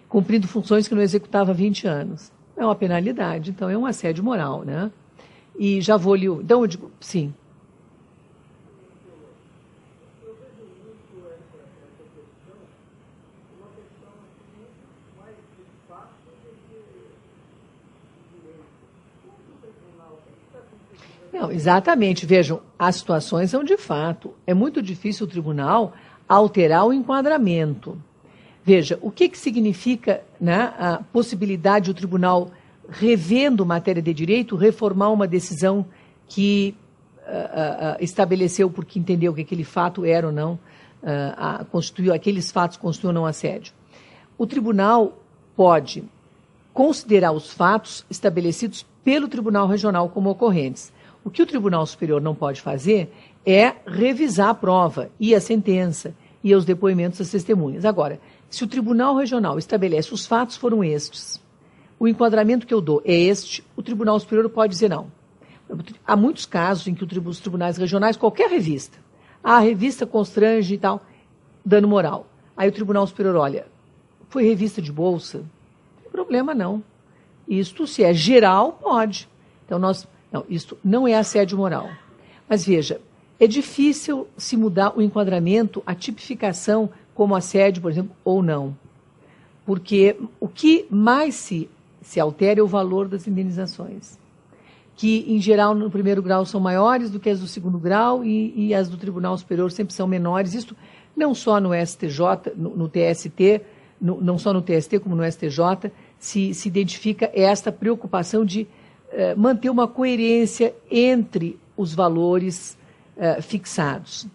Speaker 1: cumprindo funções que não executava há 20 anos. É uma penalidade, então é um assédio moral, né? E já vou lhe... Então, eu digo, sim. Não, exatamente. Vejam, as situações são de fato. É muito difícil o tribunal alterar o enquadramento. Veja, o que significa, né, a possibilidade do tribunal, revendo matéria de direito, reformar uma decisão que estabeleceu porque entendeu que aquele fato era ou não, aqueles fatos constituíam ou não assédio. O tribunal pode considerar os fatos estabelecidos pelo Tribunal Regional como ocorrentes. O que o Tribunal Superior não pode fazer é revisar a prova e a sentença e os depoimentos das testemunhas. Agora, se o Tribunal Regional estabelece os fatos foram estes, o enquadramento que eu dou é este, o Tribunal Superior pode dizer não. Há muitos casos em que os tribunais regionais, qualquer revista, a revista constrange e tal, dano moral. Aí o Tribunal Superior olha, foi revista de bolsa? Não tem problema não. Isto, se é geral, pode. Então, não, isto não é assédio moral. Mas veja, é difícil se mudar o enquadramento, a tipificação como assédio, por exemplo, ou não. Porque o que mais se altera é o valor das indenizações, que, em geral, no primeiro grau são maiores do que as do segundo grau e as do Tribunal Superior sempre são menores. Isto não só no STJ, no TST, não só no TST como no STJ, se identifica esta preocupação de manter uma coerência entre os valores fixados.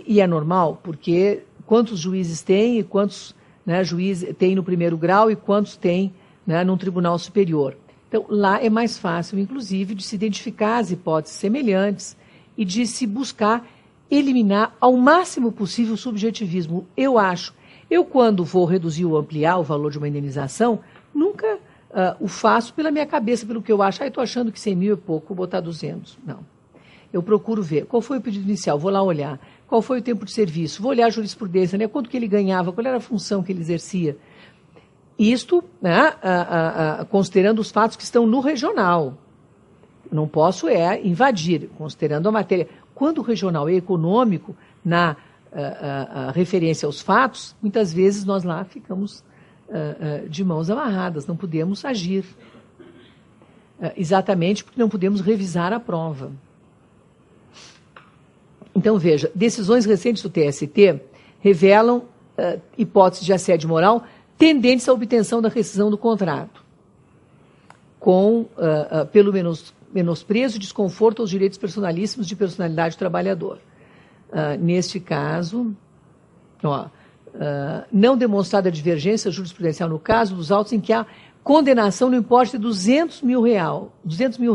Speaker 1: E é normal, porque quantos juízes tem e quantos, né, juízes tem no primeiro grau e quantos tem, né, num tribunal superior. Então, lá é mais fácil, inclusive, de se identificar as hipóteses semelhantes e de se buscar eliminar ao máximo possível o subjetivismo. Eu quando vou reduzir ou ampliar o valor de uma indenização, nunca o faço pela minha cabeça, pelo que eu acho. Estou achando que 100 mil é pouco, vou botar 200. Não. Eu procuro ver qual foi o pedido inicial, vou lá olhar. Qual foi o tempo de serviço? Vou olhar a jurisprudência, né? Quanto que ele ganhava, qual era a função que ele exercia. Isto, né, considerando os fatos que estão no regional. Não posso invadir, considerando a matéria. Quando o regional é econômico, na referência aos fatos, muitas vezes nós lá ficamos de mãos amarradas, não podemos agir. Exatamente porque não podemos revisar a prova. Então, veja, decisões recentes do TST revelam hipóteses de assédio moral tendentes à obtenção da rescisão do contrato, pelo menosprezo e desconforto aos direitos personalíssimos de personalidade do trabalhador. Neste caso, não demonstrada divergência jurisprudencial no caso dos autos em que há condenação no importe de R$200 mil.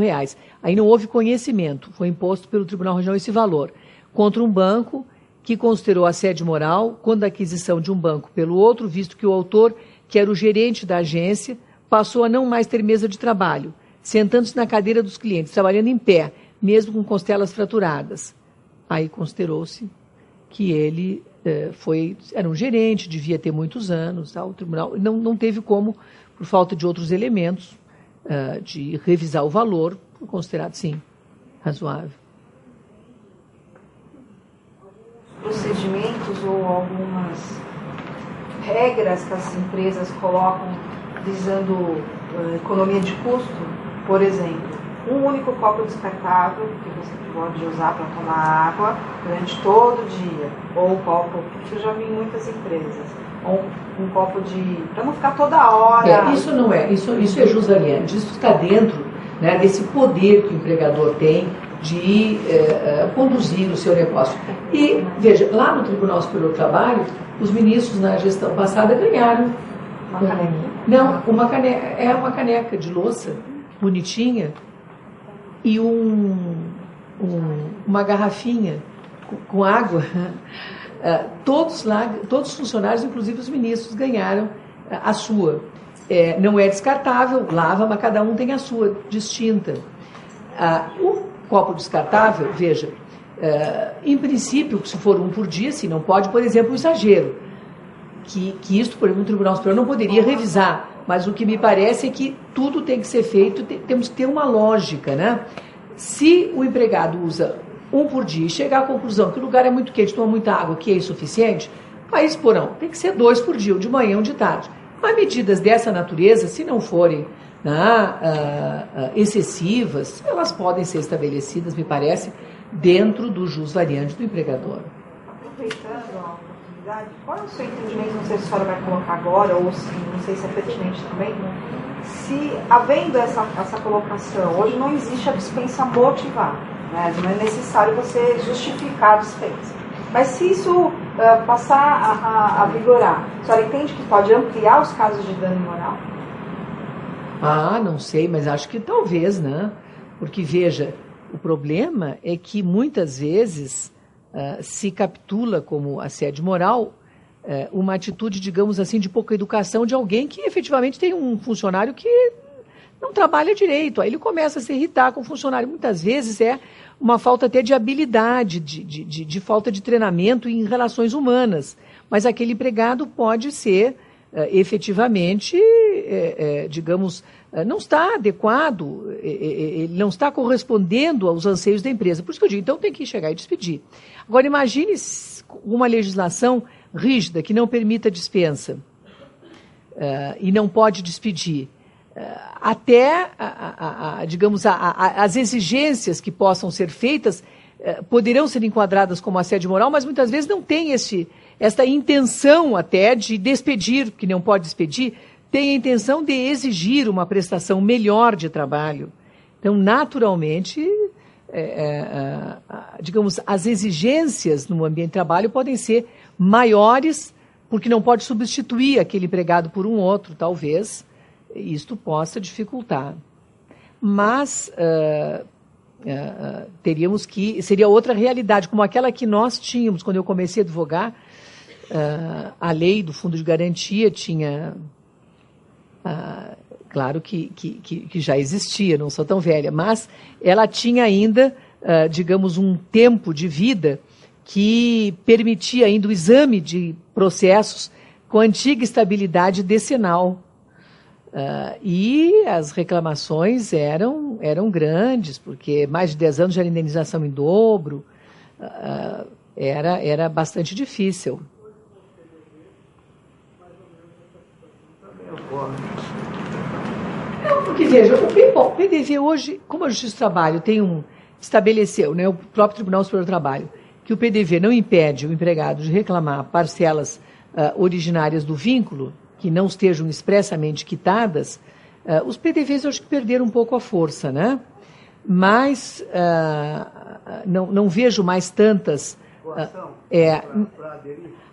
Speaker 1: Aí não houve conhecimento, foi imposto pelo Tribunal Regional esse valor. contra um banco que considerou assédio moral quando a aquisição de um banco pelo outro, visto que o autor, que era o gerente da agência, passou a não mais ter mesa de trabalho, sentando-se na cadeira dos clientes, trabalhando em pé, mesmo com costelas fraturadas. Aí considerou-se que ele era um gerente, devia ter muitos anos, o tribunal não teve como, por falta de outros elementos, de revisar o valor, considerado, sim, razoável.
Speaker 5: Procedimentos ou algumas regras que as empresas colocam visando economia de custo, por exemplo, um único copo descartável que você pode usar para tomar água durante todo o dia, ou um copo, que eu já vi em muitas empresas, ou um copo para não ficar toda hora.
Speaker 1: Isso não é, isso é jus variante, isso está dentro, né, desse poder que o empregador tem de conduzir o seu negócio. E, veja, lá no Tribunal Superior do Trabalho, os ministros na gestão passada ganharam
Speaker 5: Uma canequinha?
Speaker 1: Não, uma caneca de louça, bonitinha, e uma garrafinha com água. Todos os funcionários, inclusive os ministros, ganharam a sua. Não é descartável, lava, mas cada um tem a sua distinta. O copo descartável, veja, em princípio, se for um por dia, se não pode, por exemplo, o exagero, que isto, por exemplo, o Tribunal Superior não poderia revisar, mas o que me parece é que tudo tem que ser feito, temos que ter uma lógica, né? Se o empregado usa um por dia e chegar à conclusão que o lugar é muito quente, toma muita água, que é insuficiente, aí exporão, tem que ser 2 por dia, um de manhã e um de tarde. Mas medidas dessa natureza, se não forem excessivas, elas podem ser estabelecidas, me parece, dentro do jus variante do empregador.
Speaker 5: Aproveitando a oportunidade, qual é o seu entendimento, não sei se a senhora vai colocar agora, ou se, não sei se é pertinente também, se, havendo essa colocação, hoje não existe a dispensa motivada, né? Não é necessário você justificar a dispensa. Mas se isso passar a vigorar, a senhora entende que pode ampliar os casos de dano moral?
Speaker 1: Não sei, mas acho que talvez, né? Porque, veja, o problema é que muitas vezes se capitula como assédio moral uma atitude, digamos assim, de pouca educação de alguém que efetivamente tem um funcionário que não trabalha direito. Aí ele começa a se irritar com o funcionário. Muitas vezes é uma falta até de habilidade, de falta de treinamento em relações humanas. Mas aquele empregado pode ser efetivamente, digamos, não está adequado, ele não está correspondendo aos anseios da empresa. Por isso que eu digo, então tem que chegar e despedir. Agora, imagine uma legislação rígida que não permita dispensa e não pode despedir. Até, digamos, as exigências que possam ser feitas poderão ser enquadradas como assédio moral, mas muitas vezes não tem esta intenção até de despedir, que não pode despedir, tem a intenção de exigir uma prestação melhor de trabalho. Então, naturalmente, digamos, as exigências no ambiente de trabalho podem ser maiores, porque não pode substituir aquele empregado por um outro, talvez isto possa dificultar. Mas teríamos que... Seria outra realidade, como aquela que nós tínhamos quando eu comecei a advogar. A lei do Fundo de Garantia tinha... claro que já existia, não sou tão velha, mas ela tinha ainda, digamos, um tempo de vida que permitia ainda o exame de processos com a antiga estabilidade decenal. E as reclamações eram grandes, porque mais de 10 anos de indenização em dobro, era bastante difícil. Não, porque veja, o PDV hoje, como a Justiça do Trabalho estabeleceu, né, o próprio Tribunal Superior do Trabalho, que o PDV não impede o empregado de reclamar parcelas originárias do vínculo, que não estejam expressamente quitadas, os PDVs eu acho que perderam um pouco a força, né? Mas não vejo mais tantas...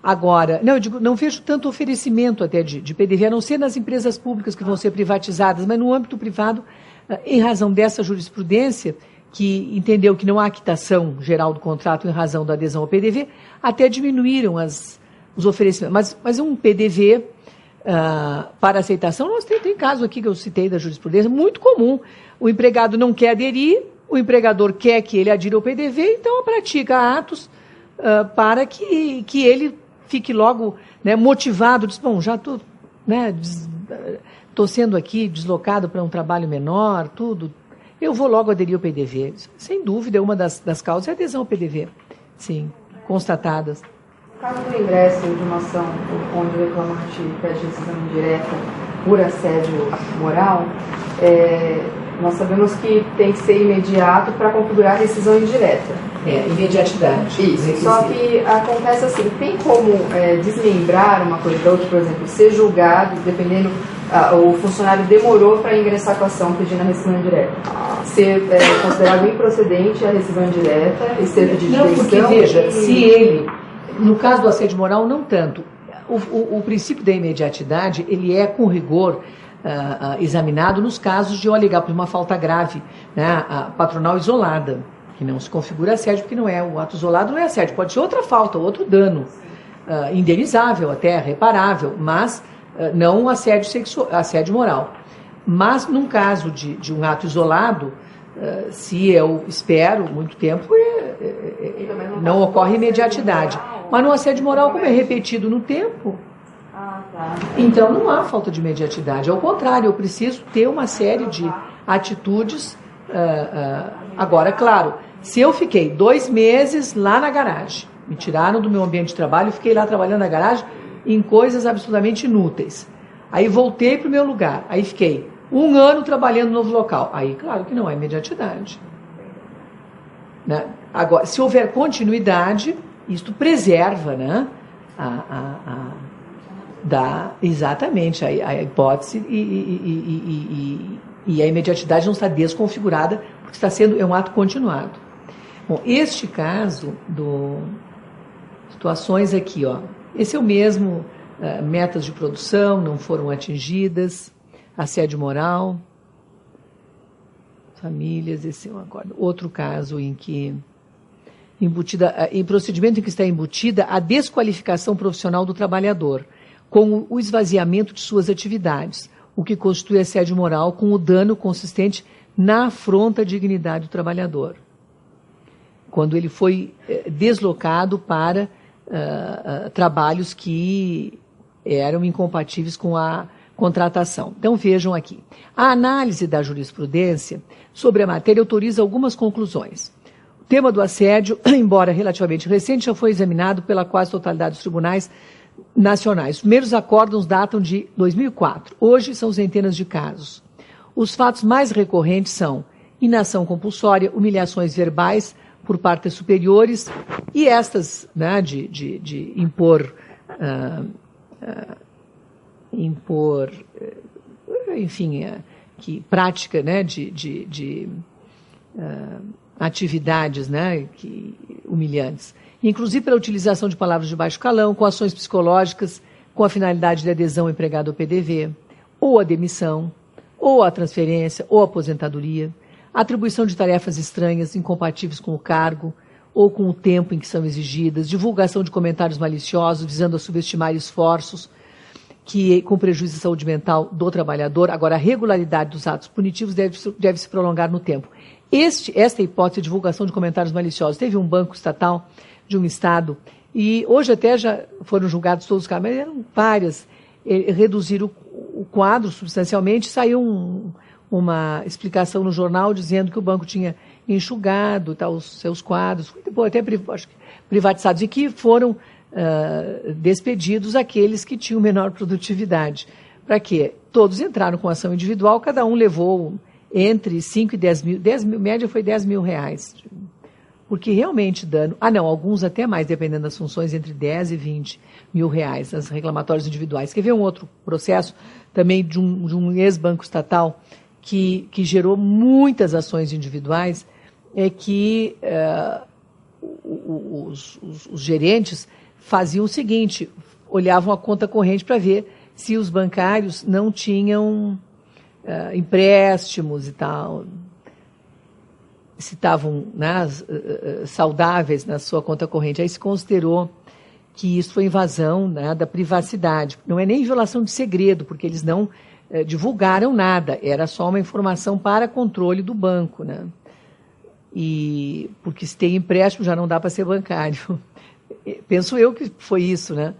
Speaker 1: Agora, não, eu digo, não vejo tanto oferecimento até de PDV, a não ser nas empresas públicas que vão ser privatizadas, mas no âmbito privado, em razão dessa jurisprudência, que entendeu que não há quitação geral do contrato em razão da adesão ao PDV, até diminuíram os oferecimentos. Mas um PDV para aceitação, nós tem caso aqui que eu citei da jurisprudência, muito comum. O empregado não quer aderir, o empregador quer que ele adira ao PDV, então pratica atos para que ele fique logo, né, motivado, diz, bom, já estou, né, sendo aqui deslocado para um trabalho menor, tudo, eu vou logo aderir ao PDV. Sem dúvida, uma das causas é a adesão ao PDV, sim, constatadas.
Speaker 7: No caso do ingresso de uma ação onde o reclamante pede rescisão indireta por assédio moral, nós sabemos que tem que ser imediato para configurar a rescisão indireta.
Speaker 1: Imediatidade.
Speaker 7: Isso. Só que acontece assim, tem como desmembrar uma coisa da outra, por exemplo, ser julgado, dependendo, o funcionário demorou para ingressar com a ação pedindo a rescisão indireta. Ser considerado improcedente a rescisão indireta e ser pedido de demissão.
Speaker 1: Não, porque veja, se ele, no caso do assédio moral, não tanto. O princípio da imediatidade, ele é com rigor examinado nos casos de eu alegar por uma falta grave, né, a patronal isolada, que não se configura assédio, porque não é o ato isolado, não é assédio, pode ser outra falta, outro dano, indenizável até, reparável, mas não assédio moral. Mas num caso de um ato isolado, se eu espero muito tempo, não ocorre imediatidade. Mas no assédio moral, como é repetido no tempo, então não há falta de imediatidade. Ao contrário, eu preciso ter uma série de atitudes. Agora, claro, se eu fiquei 2 meses lá na garagem, me tiraram do meu ambiente de trabalho, fiquei lá trabalhando na garagem em coisas absolutamente inúteis. Aí voltei para o meu lugar, aí fiquei 1 ano trabalhando no novo local. Aí, claro que não há imediatidade. Né? Agora, se houver continuidade, isto preserva, né, exatamente a hipótese e a imediatidade não está desconfigurada, porque é um ato continuado. Bom, este caso situações aqui, ó, esse é o mesmo, metas de produção não foram atingidas, assédio moral, famílias, esse é outro caso em que em procedimento em que está embutida a desqualificação profissional do trabalhador, com o esvaziamento de suas atividades, o que constitui assédio moral com o dano consistente na afronta à dignidade do trabalhador. Quando ele foi deslocado para trabalhos que eram incompatíveis com a contratação. Então vejam aqui. A análise da jurisprudência sobre a matéria autoriza algumas conclusões. O tema do assédio, embora relativamente recente, já foi examinado pela quase totalidade dos tribunais nacionais. Os primeiros acórdãos datam de 2004. Hoje são centenas de casos. Os fatos mais recorrentes são inação compulsória, humilhações verbais por partes superiores e estas, né, de impor, enfim, que prática, né, de atividades, né, humilhantes. Inclusive pela utilização de palavras de baixo calão, com ações psicológicas, com a finalidade de adesão ao empregado ao PDV, ou a demissão, ou a transferência, ou a aposentadoria, atribuição de tarefas estranhas, incompatíveis com o cargo, ou com o tempo em que são exigidas, divulgação de comentários maliciosos, visando a subestimar esforços, com prejuízo à saúde mental do trabalhador. Agora, a regularidade dos atos punitivos deve se prolongar no tempo. Esta hipótese de divulgação de comentários maliciosos, teve um banco estatal de um estado, e hoje até já foram julgados todos os casos, mas eram várias, reduziram o quadro substancialmente, saiu uma explicação no jornal dizendo que o banco tinha enxugado os seus quadros, até acho que privatizados, e que foram despedidos aqueles que tinham menor produtividade. Para quê? Todos entraram com ação individual, cada um levou entre 5 e 10 mil, média foi 10 mil reais. Porque realmente dano, alguns até mais, dependendo das funções, entre 10 e 20 mil reais, as reclamatórios individuais. Quer ver um outro processo também de um ex-banco estatal que gerou muitas ações individuais, é que os gerentes faziam o seguinte, olhavam a conta corrente para ver se os bancários não tinham empréstimos e tal. se estavam, né, saudáveis na sua conta corrente. Aí se considerou que isso foi invasão, né, da privacidade. Não é nem violação de segredo, porque eles não divulgaram nada, era só uma informação para controle do banco, né? E porque se tem empréstimo já não dá para ser bancário. Penso eu que foi isso, né?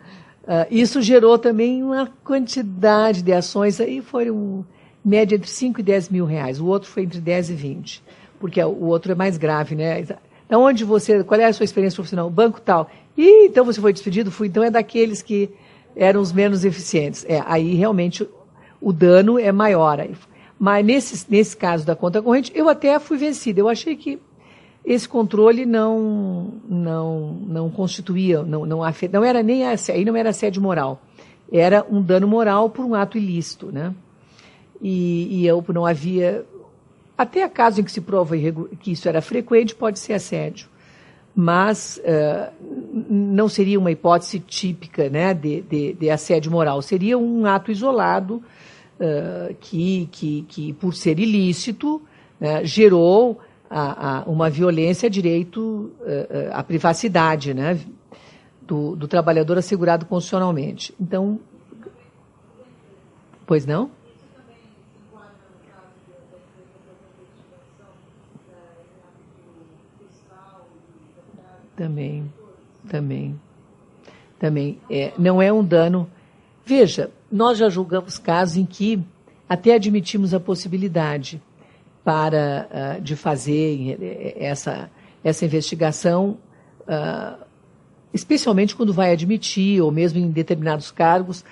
Speaker 1: Isso gerou também uma quantidade de ações, aí foram média entre 5 e 10 mil reais, o outro foi entre 10 e 20, porque o outro é mais grave, né? Onde qual é a sua experiência profissional? O banco tal. E então você foi despedido? Fui. Então é daqueles que eram os menos eficientes. Aí realmente o dano é maior. Mas nesse caso da conta corrente, eu até fui vencida. Eu achei que esse controle não constituía, não era nem aí não era assédio moral. Era um dano moral por um ato ilícito, né? E eu não havia... Até caso em que se prova que isso era frequente, pode ser assédio. Mas não seria uma hipótese típica, né, de assédio moral. Seria um ato isolado que por ser ilícito, gerou uma violência a direito à privacidade, né, do trabalhador assegurado constitucionalmente. Então, pois não? Também. Não é um dano. Veja, nós já julgamos casos em que até admitimos a possibilidade de fazer essa investigação, especialmente quando vai admitir, ou mesmo em determinados cargos,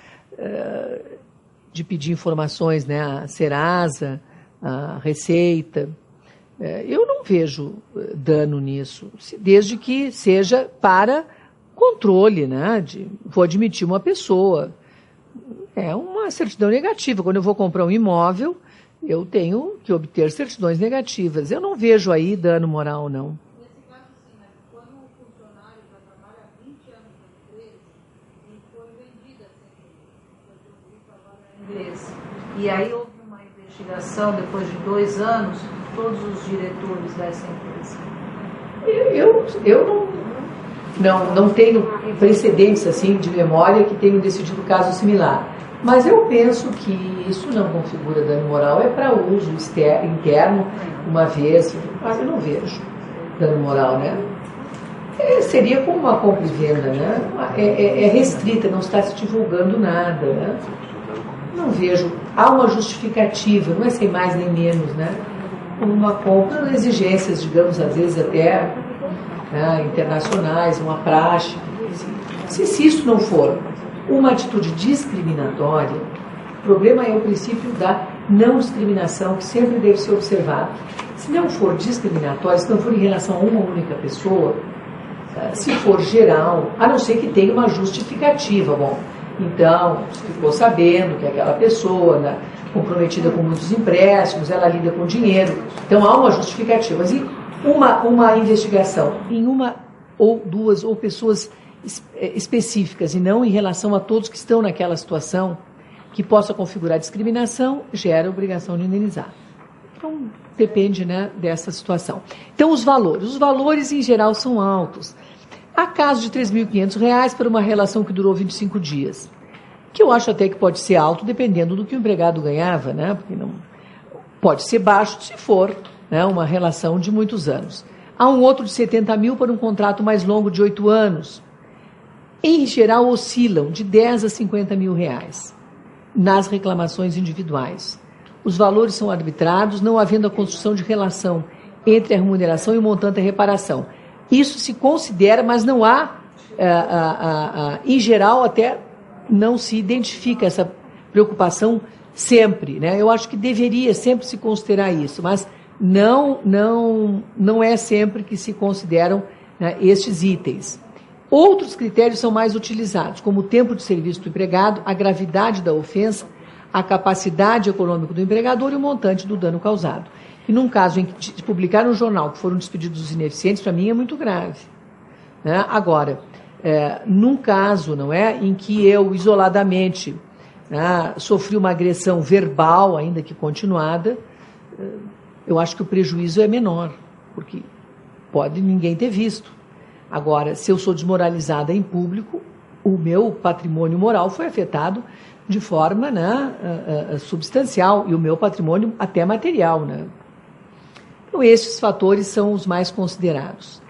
Speaker 1: de pedir informações, né, à Serasa, à Receita. Eu não vejo dano nisso, desde que seja para controle, né? Vou admitir uma pessoa. É uma certidão negativa. Quando eu vou comprar um imóvel, eu tenho que obter certidões negativas. Eu não vejo aí dano moral, não.
Speaker 4: Nesse caso, sim, mas quando um funcionário já trabalha há 20 anos na empresa e foi vendida sem inglês, e aí houve uma investigação depois de 2 anos, todos os diretores dessa empresa.
Speaker 1: Eu não tenho precedentes assim de memória que tenham decidido caso similar. Mas eu penso que isso não configura dano moral, é para uso interno, uma vez. Mas eu não vejo dano moral, né? Seria como uma compra e venda, né? É restrita, não está se divulgando nada, né? Não vejo. Há uma justificativa, não é sem mais nem menos, né? Como uma compra, exigências, digamos, às vezes até internacionais, uma praxe. Se isso não for uma atitude discriminatória, o problema é o princípio da não discriminação, que sempre deve ser observado. Se não for discriminatória, se não for em relação a uma única pessoa, se for geral, a não ser que tenha uma justificativa. Bom, então, se ficou sabendo que aquela pessoa, né, comprometida com muitos empréstimos, ela lida com dinheiro, então há uma justificativa. Mas e uma investigação em uma ou duas ou pessoas específicas e não em relação a todos que estão naquela situação que possa configurar discriminação, gera obrigação de indenizar. Então, depende, né, dessa situação. Então, os valores em geral são altos. Há casos de R$ 3.500 para uma relação que durou 25 dias, que eu acho até que pode ser alto, dependendo do que o empregado ganhava, né? Porque não pode ser baixo se for, né, uma relação de muitos anos. Há um outro de 70 mil para um contrato mais longo de 8 anos. Em geral, oscilam de 10 a 50 mil reais nas reclamações individuais. Os valores são arbitrados, não havendo a construção de relação entre a remuneração e o montante da reparação. Isso se considera, mas não há, em geral, até não se identifica essa preocupação sempre, né? Eu acho que deveria sempre se considerar isso, mas não é sempre que se consideram, né, estes itens. Outros critérios são mais utilizados, como o tempo de serviço do empregado, a gravidade da ofensa, a capacidade econômica do empregador e o montante do dano causado. E num caso em que publicar no jornal que foram despedidos os ineficientes, para mim é muito grave, né? Agora, num caso, não é, em que eu isoladamente, né, sofri uma agressão verbal, ainda que continuada, eu acho que o prejuízo é menor. porque pode ninguém ter visto. Agora, se eu sou desmoralizada em público, o meu patrimônio moral foi afetado de forma, né, substancial, e o meu patrimônio até material, né? Então, esses fatores são os mais considerados.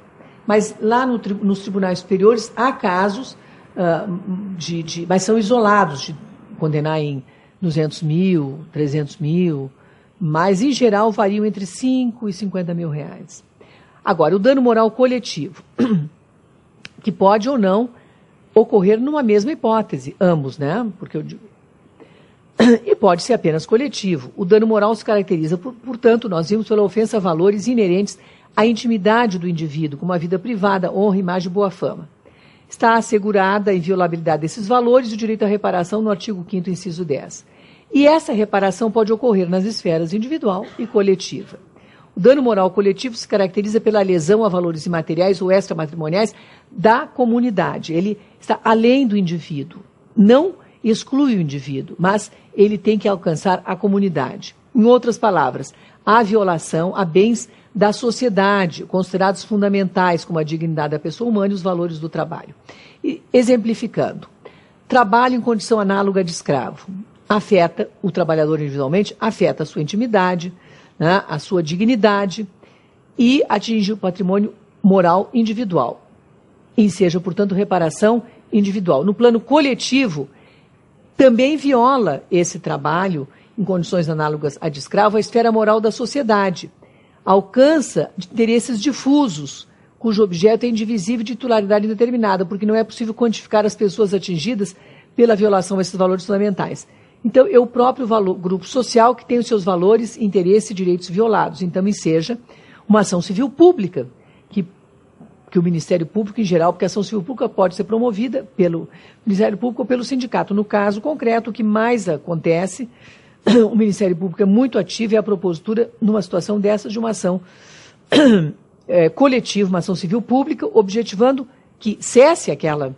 Speaker 1: Mas lá nos tribunais superiores há casos, mas são isolados, de condenar em 200 mil, 300 mil, mas em geral variam entre 5 e 50 mil reais. Agora, o dano moral coletivo, que pode ou não ocorrer numa mesma hipótese, ambos, né? Porque eu digo, e pode ser apenas coletivo. O dano moral se caracteriza, portanto, nós vimos pela ofensa a valores inerentes à intimidade do indivíduo, como a vida privada, honra, imagem e boa fama. Está assegurada a inviolabilidade desses valores e o direito à reparação no artigo 5º, inciso 10. E essa reparação pode ocorrer nas esferas individual e coletiva. O dano moral coletivo se caracteriza pela lesão a valores imateriais ou extramatrimoniais da comunidade. Ele está além do indivíduo, não exclui o indivíduo, mas ele tem que alcançar a comunidade. Em outras palavras, há violação a bens da sociedade, considerados fundamentais como a dignidade da pessoa humana e os valores do trabalho. E, exemplificando, trabalho em condição análoga de escravo afeta o trabalhador individualmente, afeta a sua intimidade, né, a sua dignidade e atinge o patrimônio moral individual. E seja, portanto, reparação individual. No plano coletivo, também viola esse trabalho, em condições análogas à de escravo, a esfera moral da sociedade. Alcança interesses difusos, cujo objeto é indivisível de titularidade indeterminada, porque não é possível quantificar as pessoas atingidas pela violação desses valores fundamentais. Então, é o próprio grupo social que tem os seus valores, interesses e direitos violados. Então, enseja uma ação civil pública, que o Ministério Público, em geral, porque a ação civil pública pode ser promovida pelo Ministério Público ou pelo sindicato. No caso concreto, o que mais acontece, o Ministério Público é muito ativo e a propositura, numa situação dessas, de uma ação coletiva, uma ação civil pública, objetivando que cesse aquela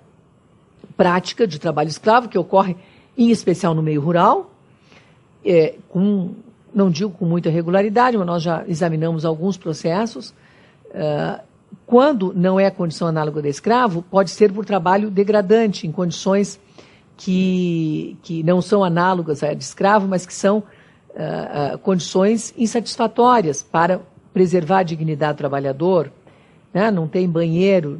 Speaker 1: prática de trabalho escravo que ocorre, em especial no meio rural, não digo com muita regularidade, mas nós já examinamos alguns processos. Quando não é a condição análoga de escravo, pode ser por trabalho degradante, em condições que não são análogas à de escravo, mas que são condições insatisfatórias para preservar a dignidade do trabalhador. Né? Não tem banheiro,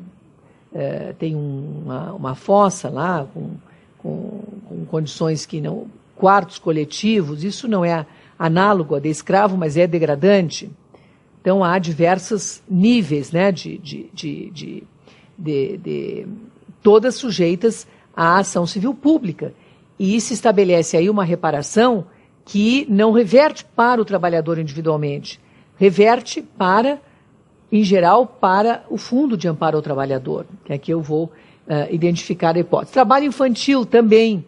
Speaker 1: tem uma fossa lá com condições que não... quartos coletivos, isso não é análogo a de escravo, mas é degradante. Então, há diversos níveis, né, todas sujeitas à ação civil pública. E se estabelece aí uma reparação que não reverte para o trabalhador individualmente, reverte em geral, para o Fundo de Amparo ao Trabalhador, que aqui eu vou identificar a hipótese. Trabalho infantil também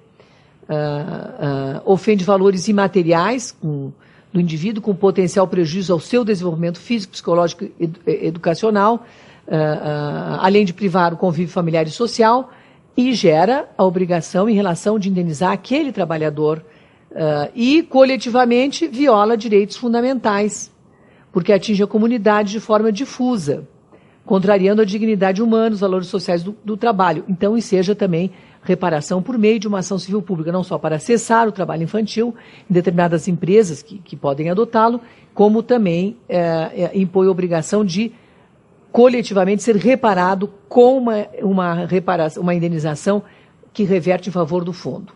Speaker 1: ofende valores imateriais do indivíduo com potencial prejuízo ao seu desenvolvimento físico, psicológico e educacional, além de privar o convívio familiar e social, e gera a obrigação em relação de indenizar aquele trabalhador e, coletivamente, viola direitos fundamentais, porque atinge a comunidade de forma difusa, contrariando a dignidade humana, os valores sociais do trabalho. Então, enseja também reparação por meio de uma ação civil pública, não só para cessar o trabalho infantil em determinadas empresas que podem adotá-lo, como também impõe a obrigação de coletivamente ser reparado com uma indenização que reverte em favor do fundo.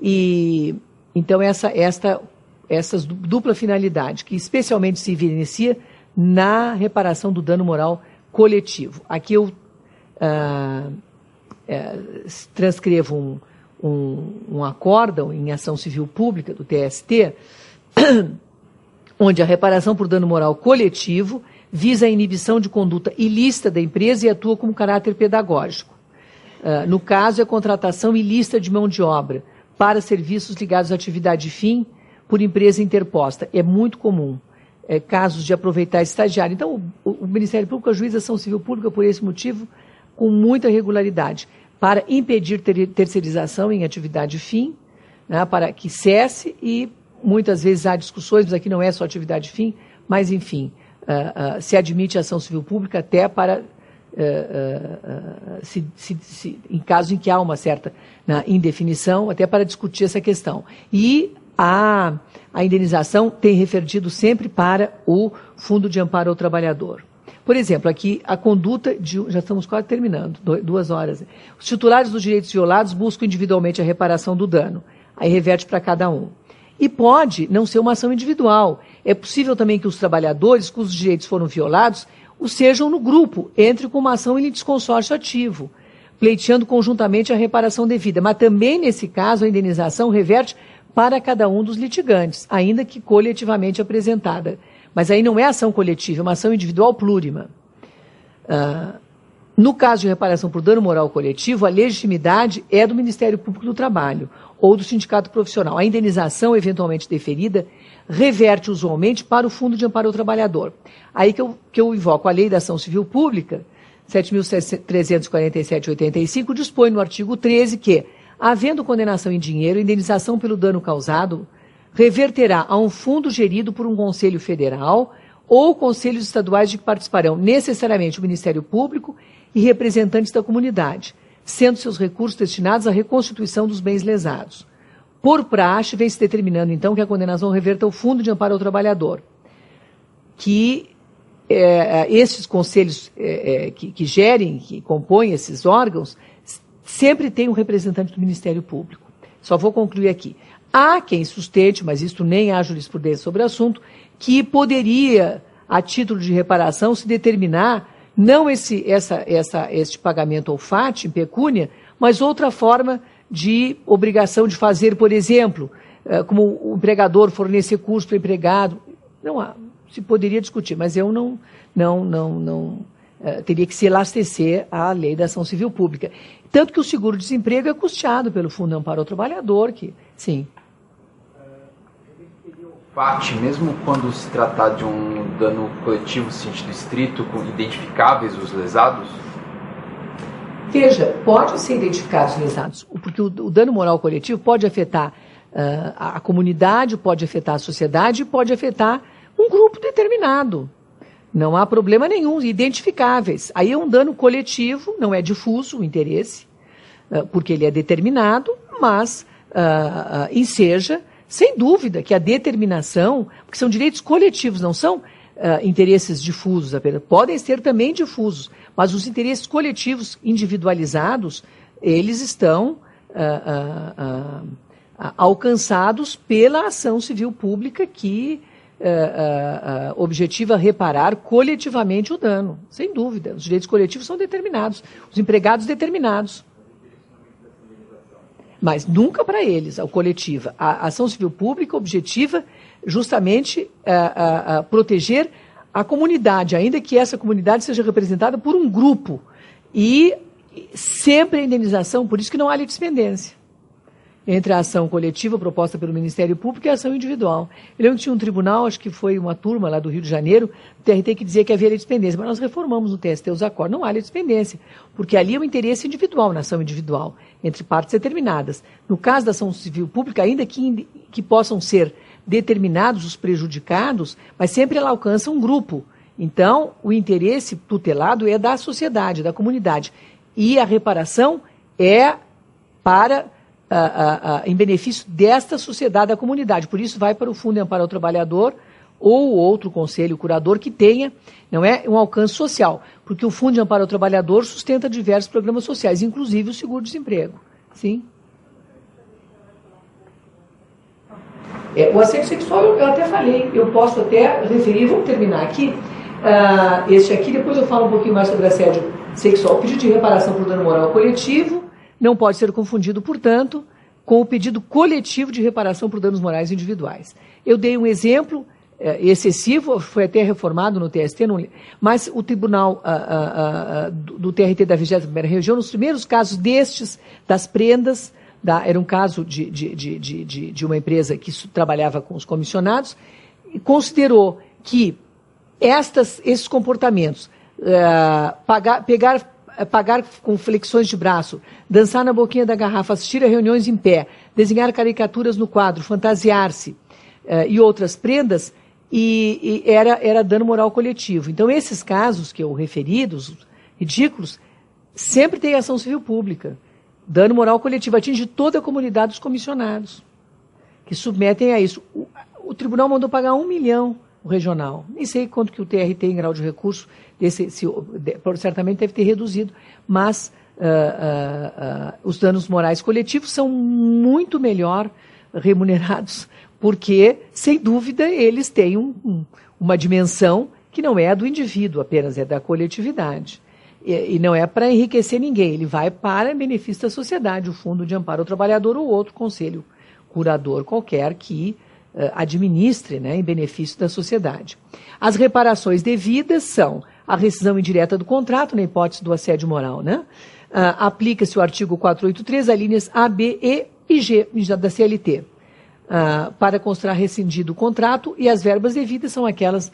Speaker 1: E então essa dupla finalidade, que especialmente se evidencia na reparação do dano moral coletivo. Aqui eu transcrevo um acórdão em ação civil pública do TST, onde a reparação por dano moral coletivo visa a inibição de conduta ilícita da empresa e atua como caráter pedagógico. No caso, é a contratação ilícita de mão de obra para serviços ligados à atividade fim por empresa interposta. É muito comum. Casos de aproveitar estagiário. Então, o Ministério Público ajuiza a ação civil pública por esse motivo com muita regularidade, para impedir terceirização em atividade fim, né, para que cesse, e muitas vezes há discussões, mas aqui não é só atividade fim, mas, enfim, se admite ação civil pública até para, em caso em que há uma certa indefinição, até para discutir essa questão. E a indenização tem revertido sempre para o Fundo de Amparo ao Trabalhador. Por exemplo, aqui a conduta já estamos quase terminando, 2 horas. Os titulares dos direitos violados buscam individualmente a reparação do dano. Aí reverte para cada um. E pode não ser uma ação individual. É possível também que os trabalhadores cujos direitos foram violados o sejam no grupo, entre com uma ação em litisconsórcio ativo, pleiteando conjuntamente a reparação devida. Mas também, nesse caso, a indenização reverte para cada um dos litigantes, ainda que coletivamente apresentada. Mas aí não é ação coletiva, é uma ação individual plurima. No caso de reparação por dano moral coletivo, a legitimidade é do Ministério Público do Trabalho ou do sindicato profissional. A indenização, eventualmente deferida, reverte usualmente para o Fundo de Amparo ao Trabalhador. Aí que eu invoco a Lei da Ação Civil Pública, 7.347/85, dispõe no artigo 13 que, havendo condenação em dinheiro, a indenização pelo dano causado reverterá a um fundo gerido por um Conselho Federal ou conselhos estaduais de que participarão necessariamente o Ministério Público e representantes da comunidade, sendo seus recursos destinados à reconstituição dos bens lesados. Por praxe, vem se determinando, então, que a condenação reverta ao Fundo de Amparo ao Trabalhador, que esses conselhos que gerem, que compõem esses órgãos, sempre tem um representante do Ministério Público. Só vou concluir aqui. Há quem sustente, mas isto nem há jurisprudência sobre o assunto, que poderia, a título de reparação, se determinar não este pagamento ao FAT, em pecúnia, mas outra forma de obrigação de fazer, por exemplo, como o empregador fornecer curso para o empregado. Não há, se poderia discutir, mas eu não teria que se elastecer à lei da ação civil pública. Tanto que o seguro-desemprego é custeado pelo Fundo de Amparo ao Trabalhador, que, sim.
Speaker 9: FAT, mesmo quando se tratar de um dano coletivo no sentido estrito, com identificáveis os lesados?
Speaker 1: Veja, pode ser identificados os lesados, porque o dano moral coletivo pode afetar a comunidade, pode afetar a sociedade, pode afetar um grupo determinado. Não há problema nenhum, identificáveis. Aí é um dano coletivo, não é difuso o interesse, porque ele é determinado, mas enseja, sem dúvida, que a determinação, porque são direitos coletivos, não são interesses difusos apenas, podem ser também difusos, mas os interesses coletivos individualizados, eles estão alcançados pela ação civil pública que objetiva reparar coletivamente o dano, sem dúvida. Os direitos coletivos são determinados, os empregados determinados. Mas nunca para eles, a coletiva. A ação civil pública objetiva justamente proteger a comunidade, ainda que essa comunidade seja representada por um grupo. E sempre a indenização, por isso que não há litispendência entre a ação coletiva proposta pelo Ministério Público e a ação individual. Eu lembro que tinha um tribunal, acho que foi uma turma lá do Rio de Janeiro, o TRT que dizia que havia litispendência, mas nós reformamos no TST os acordos, não há litispendência, porque ali é um interesse individual, na ação individual, entre partes determinadas. No caso da ação civil pública, ainda que possam ser determinados os prejudicados, mas sempre ela alcança um grupo. Então, o interesse tutelado é da sociedade, da comunidade. E a reparação é para... em benefício desta sociedade, da comunidade. Por isso vai para o Fundo de Amparo ao Trabalhador ou outro conselho curador que tenha, não é, um alcance social, porque o Fundo de Amparo ao Trabalhador sustenta diversos programas sociais, inclusive o seguro-desemprego. Sim? O assédio sexual eu até falei, eu posso até referir, vamos terminar aqui, este aqui, depois eu falo um pouquinho mais sobre assédio sexual. O pedido de reparação por dano moral coletivo não pode ser confundido, portanto, com o pedido coletivo de reparação por danos morais individuais. Eu dei um exemplo excessivo, foi até reformado no TST, mas o Tribunal do TRT da 21ª Região, nos primeiros casos das prendas, era um caso de uma empresa que trabalhava com os comissionados, e considerou que esses comportamentos, pagar com flexões de braço, dançar na boquinha da garrafa, assistir a reuniões em pé, desenhar caricaturas no quadro, fantasiar-se e outras prendas, e era dano moral coletivo. Então, esses casos que eu referi, dos ridículos, sempre tem ação civil pública. Dano moral coletivo atinge toda a comunidade dos comissionados, que submetem a isso. O tribunal mandou pagar 1 milhão, o regional. Nem sei quanto que o TR tem em grau de recurso, certamente deve ter reduzido, mas os danos morais coletivos são muito melhor remunerados, porque, sem dúvida, eles têm uma dimensão que não é a do indivíduo apenas, é da coletividade. E não é para enriquecer ninguém, ele vai para benefício da sociedade, o Fundo de Amparo ao Trabalhador ou outro conselho curador qualquer que administre, né, em benefício da sociedade. As reparações devidas são a rescisão indireta do contrato, na hipótese do assédio moral, né? Aplica-se o artigo 483, alíneas A, B, E e G da CLT, para constar rescindido o contrato, e as verbas devidas são aquelas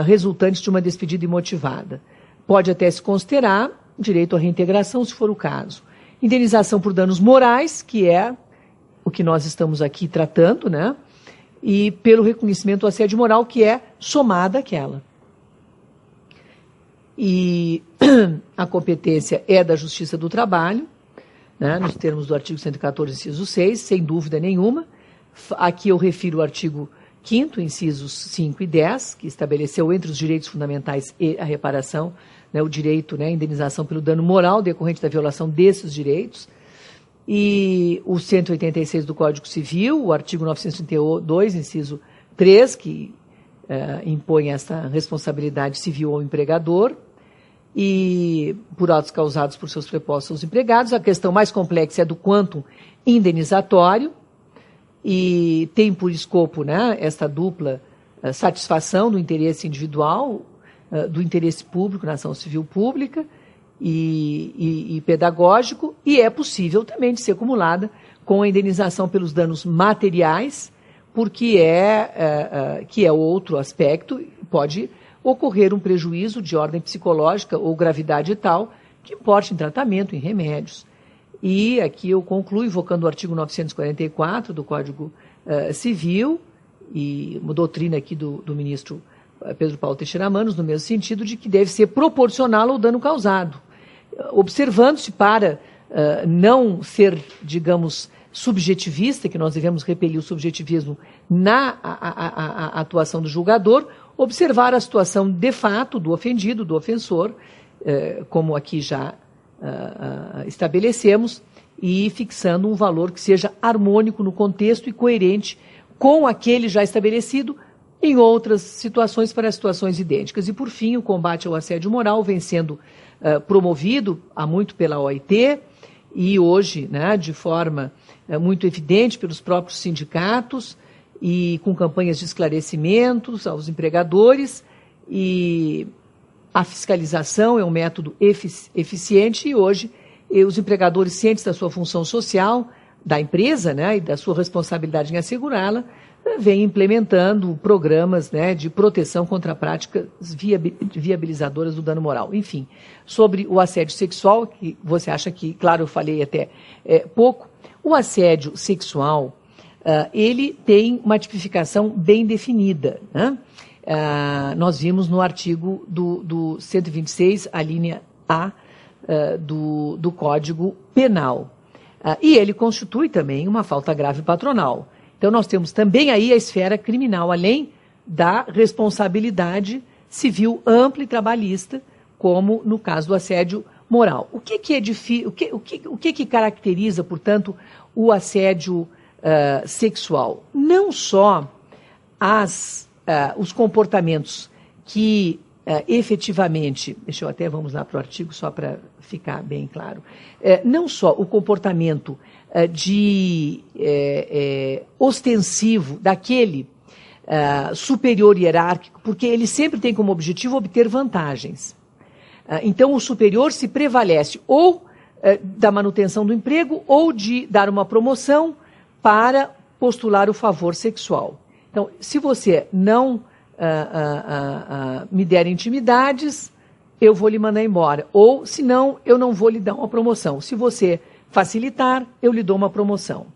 Speaker 1: resultantes de uma despedida imotivada. Pode até se considerar direito à reintegração, se for o caso. Indenização por danos morais, que é o que nós estamos aqui tratando, né? E pelo reconhecimento do assédio moral, que é somada àquela. E a competência é da Justiça do Trabalho, né, nos termos do artigo 114, inciso 6, sem dúvida nenhuma. Aqui eu refiro o artigo 5º, incisos 5 e 10, que estabeleceu entre os direitos fundamentais e a reparação, né, o direito, né, à indenização pelo dano moral decorrente da violação desses direitos. E o 186 do Código Civil, o artigo 932, inciso 3, que impõe essa responsabilidade civil ao empregador, e por atos causados por seus prepostos aos empregados. A questão mais complexa é do quantum indenizatório, e tem por escopo, né, esta dupla satisfação do interesse individual, do interesse público na ação civil pública e pedagógico, e é possível também de ser acumulada com a indenização pelos danos materiais, porque que é outro aspecto. Pode ocorrer um prejuízo de ordem psicológica ou gravidade tal, que importe em tratamento, em remédios. E aqui eu concluo invocando o artigo 944 do Código Civil, e uma doutrina aqui do ministro Pedro Paulo Teixeira Manos, no mesmo sentido de que deve ser proporcional ao dano causado, observando-se para não ser, digamos, subjetivista, que nós devemos repelir o subjetivismo na atuação do julgador, observar a situação de fato do ofendido, do ofensor, como aqui já estabelecemos, e fixando um valor que seja harmônico no contexto e coerente com aquele já estabelecido em outras situações para situações idênticas. E, por fim, o combate ao assédio moral vem sendo promovido há muito pela OIT e hoje, né, de forma muito evidente pelos próprios sindicatos e com campanhas de esclarecimentos aos empregadores, e a fiscalização é um método eficiente, e hoje os empregadores, cientes da sua função social, da empresa, né, e da sua responsabilidade em assegurá-la, vem implementando programas, né, de proteção contra práticas viabilizadoras do dano moral. Enfim, sobre o assédio sexual, que você acha que, claro, eu falei até pouco, o assédio sexual, ele tem uma tipificação bem definida, né? Nós vimos no artigo do 126, a linha A do Código Penal. E ele constitui também uma falta grave patronal. Então, nós temos também aí a esfera criminal, além da responsabilidade civil ampla e trabalhista, como no caso do assédio moral. O que caracteriza, portanto, o assédio sexual? Não só os comportamentos que efetivamente, vamos lá para o artigo só para ficar bem claro, não só o comportamento ostensivo daquele superior hierárquico, porque ele sempre tem como objetivo obter vantagens. Então, o superior se prevalece ou da manutenção do emprego ou de dar uma promoção para postular o favor sexual. Então, se você não me der intimidades, eu vou lhe mandar embora. Ou, se não, eu não vou lhe dar uma promoção. Se você facilitar, eu lhe dou uma promoção.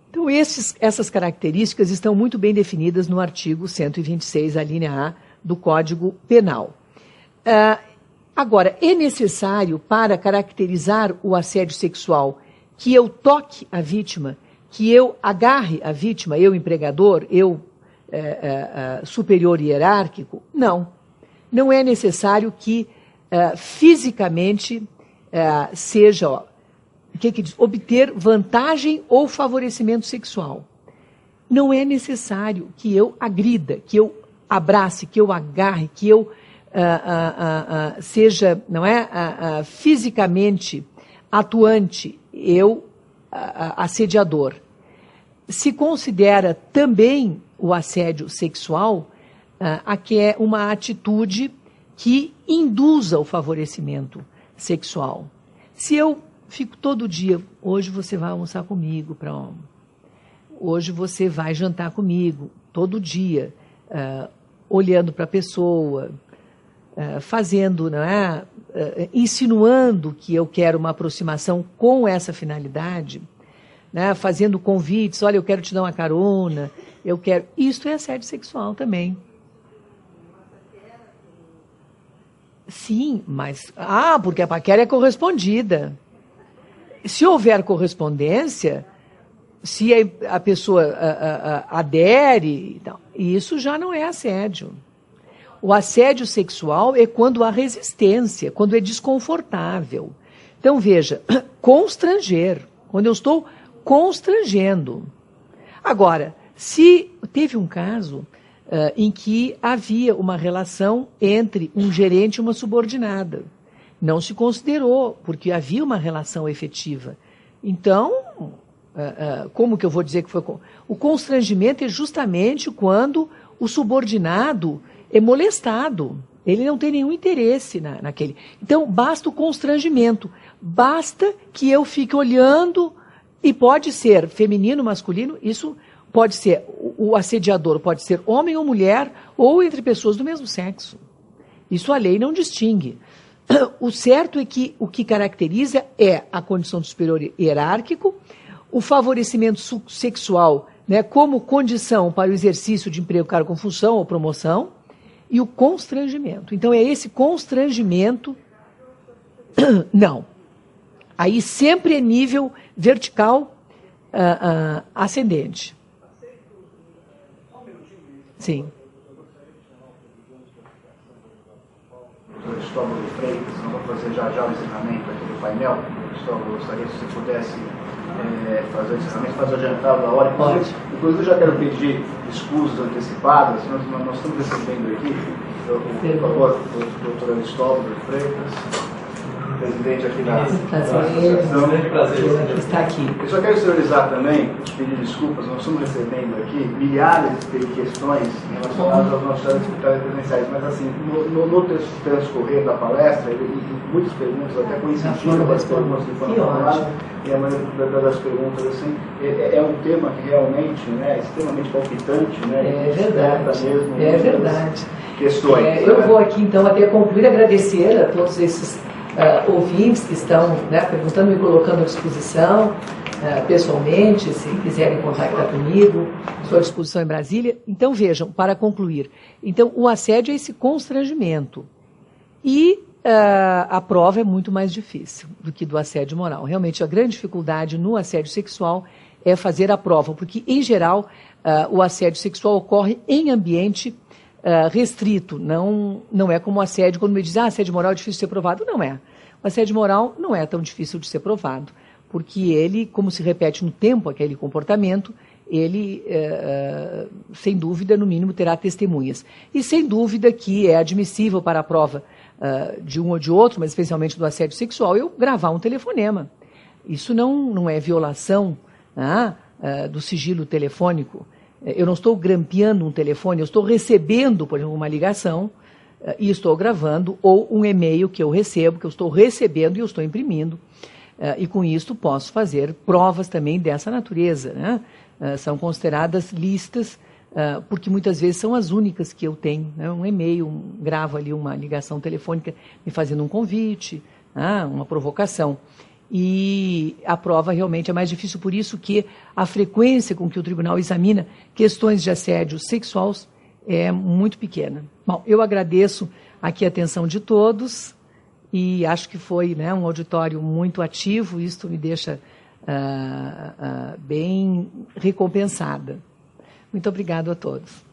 Speaker 1: Então, essas características estão muito bem definidas no artigo 126, a linha A, do Código Penal. Agora, é necessário, para caracterizar o assédio sexual, que eu toque a vítima, que eu agarre a vítima, eu empregador, eu superior hierárquico? Não. Não é necessário que fisicamente seja... O que diz? Obter vantagem ou favorecimento sexual. Não é necessário que eu agrida, que eu abrace, que eu agarre, que eu seja, não é, fisicamente atuante, eu assediador. Se considera também o assédio sexual a que é uma atitude que induza o favorecimento sexual. Se eu fico todo dia, hoje você vai almoçar comigo, hoje você vai jantar comigo, todo dia, olhando para a pessoa, fazendo, não é? Insinuando que eu quero uma aproximação com essa finalidade, né? Fazendo convites, olha, eu quero te dar uma carona, eu quero... Isso é assédio sexual também. Sim, mas... porque a paquera é correspondida. Se houver correspondência, se a pessoa adere, então, isso já não é assédio. O assédio sexual é quando há resistência, quando é desconfortável. Então, veja, constranger, quando eu estou constrangendo. Agora, se teve um caso em que havia uma relação entre um gerente e uma subordinada, não se considerou, porque havia uma relação efetiva. Então, como que eu vou dizer que foi... O constrangimento é justamente quando o subordinado é molestado. Ele não tem nenhum interesse naquele. Então, basta o constrangimento. Basta que eu fique olhando, e pode ser feminino, masculino, isso pode ser, o assediador pode ser homem ou mulher, ou entre pessoas do mesmo sexo. Isso a lei não distingue. O certo é que o que caracteriza é a condição de superior hierárquico, o favorecimento sexual, né, como condição para o exercício de emprego, cargo com função ou promoção, e o constrangimento. Então, é esse constrangimento... Não. Aí sempre é nível vertical ascendente. Sim.
Speaker 10: Cristóvão de Freitas, nós vamos fazer já o encerramento aqui do painel. Cristóvão, eu gostaria se você pudesse fazer o encerramento, fazer o adiantado da hora. Inclusive, eu já quero pedir escusas antecipadas. Nós estamos recebendo aqui, por favor, o doutor Cristóvão de Freitas, presidente aqui da associação.
Speaker 1: Grande prazer estar aqui.
Speaker 10: Eu só quero exteriorizar também, pedir desculpas, nós estamos recebendo aqui milhares de questões relacionadas aos nossos hospitais presenciais, mas assim, no transcorrer da palestra, muitas perguntas, até coincidiram com as perguntas que foram faladas, e a maioria das perguntas, assim, é um tema que realmente, né, é extremamente palpitante, né?
Speaker 1: É verdade, mesmo, é verdade.
Speaker 10: Questões.
Speaker 1: Eu vou aqui, então, até concluir, agradecer a todos esses ouvintes que estão, né, perguntando e colocando à disposição, pessoalmente, se quiserem contactar comigo, estou à disposição em Brasília. Então, vejam, para concluir, então, o assédio é esse constrangimento. E a prova é muito mais difícil do que do assédio moral. Realmente, a grande dificuldade no assédio sexual é fazer a prova, porque, em geral, o assédio sexual ocorre em ambiente restrito, não é como o assédio, quando me diz, assédio moral é difícil de ser provado. Não é. O assédio moral não é tão difícil de ser provado, porque ele, como se repete no tempo aquele comportamento, ele, sem dúvida, no mínimo, terá testemunhas. E sem dúvida que é admissível para a prova de um ou de outro, mas especialmente do assédio sexual, eu gravar um telefonema. Isso não é violação do sigilo telefônico. Eu não estou grampeando um telefone, eu estou recebendo, por exemplo, uma ligação e estou gravando, ou um e-mail que eu recebo, que eu estou recebendo e eu estou imprimindo. E com isto posso fazer provas também dessa natureza, né? São consideradas lícitas, porque muitas vezes são as únicas que eu tenho, né? Um e-mail, gravo ali uma ligação telefônica me fazendo um convite, uma provocação. e a prova realmente é mais difícil, por isso que a frequência com que o tribunal examina questões de assédio sexual é muito pequena. Bom, eu agradeço aqui a atenção de todos e acho que foi, né, um auditório muito ativo, isto me deixa bem recompensada. Muito obrigado a todos.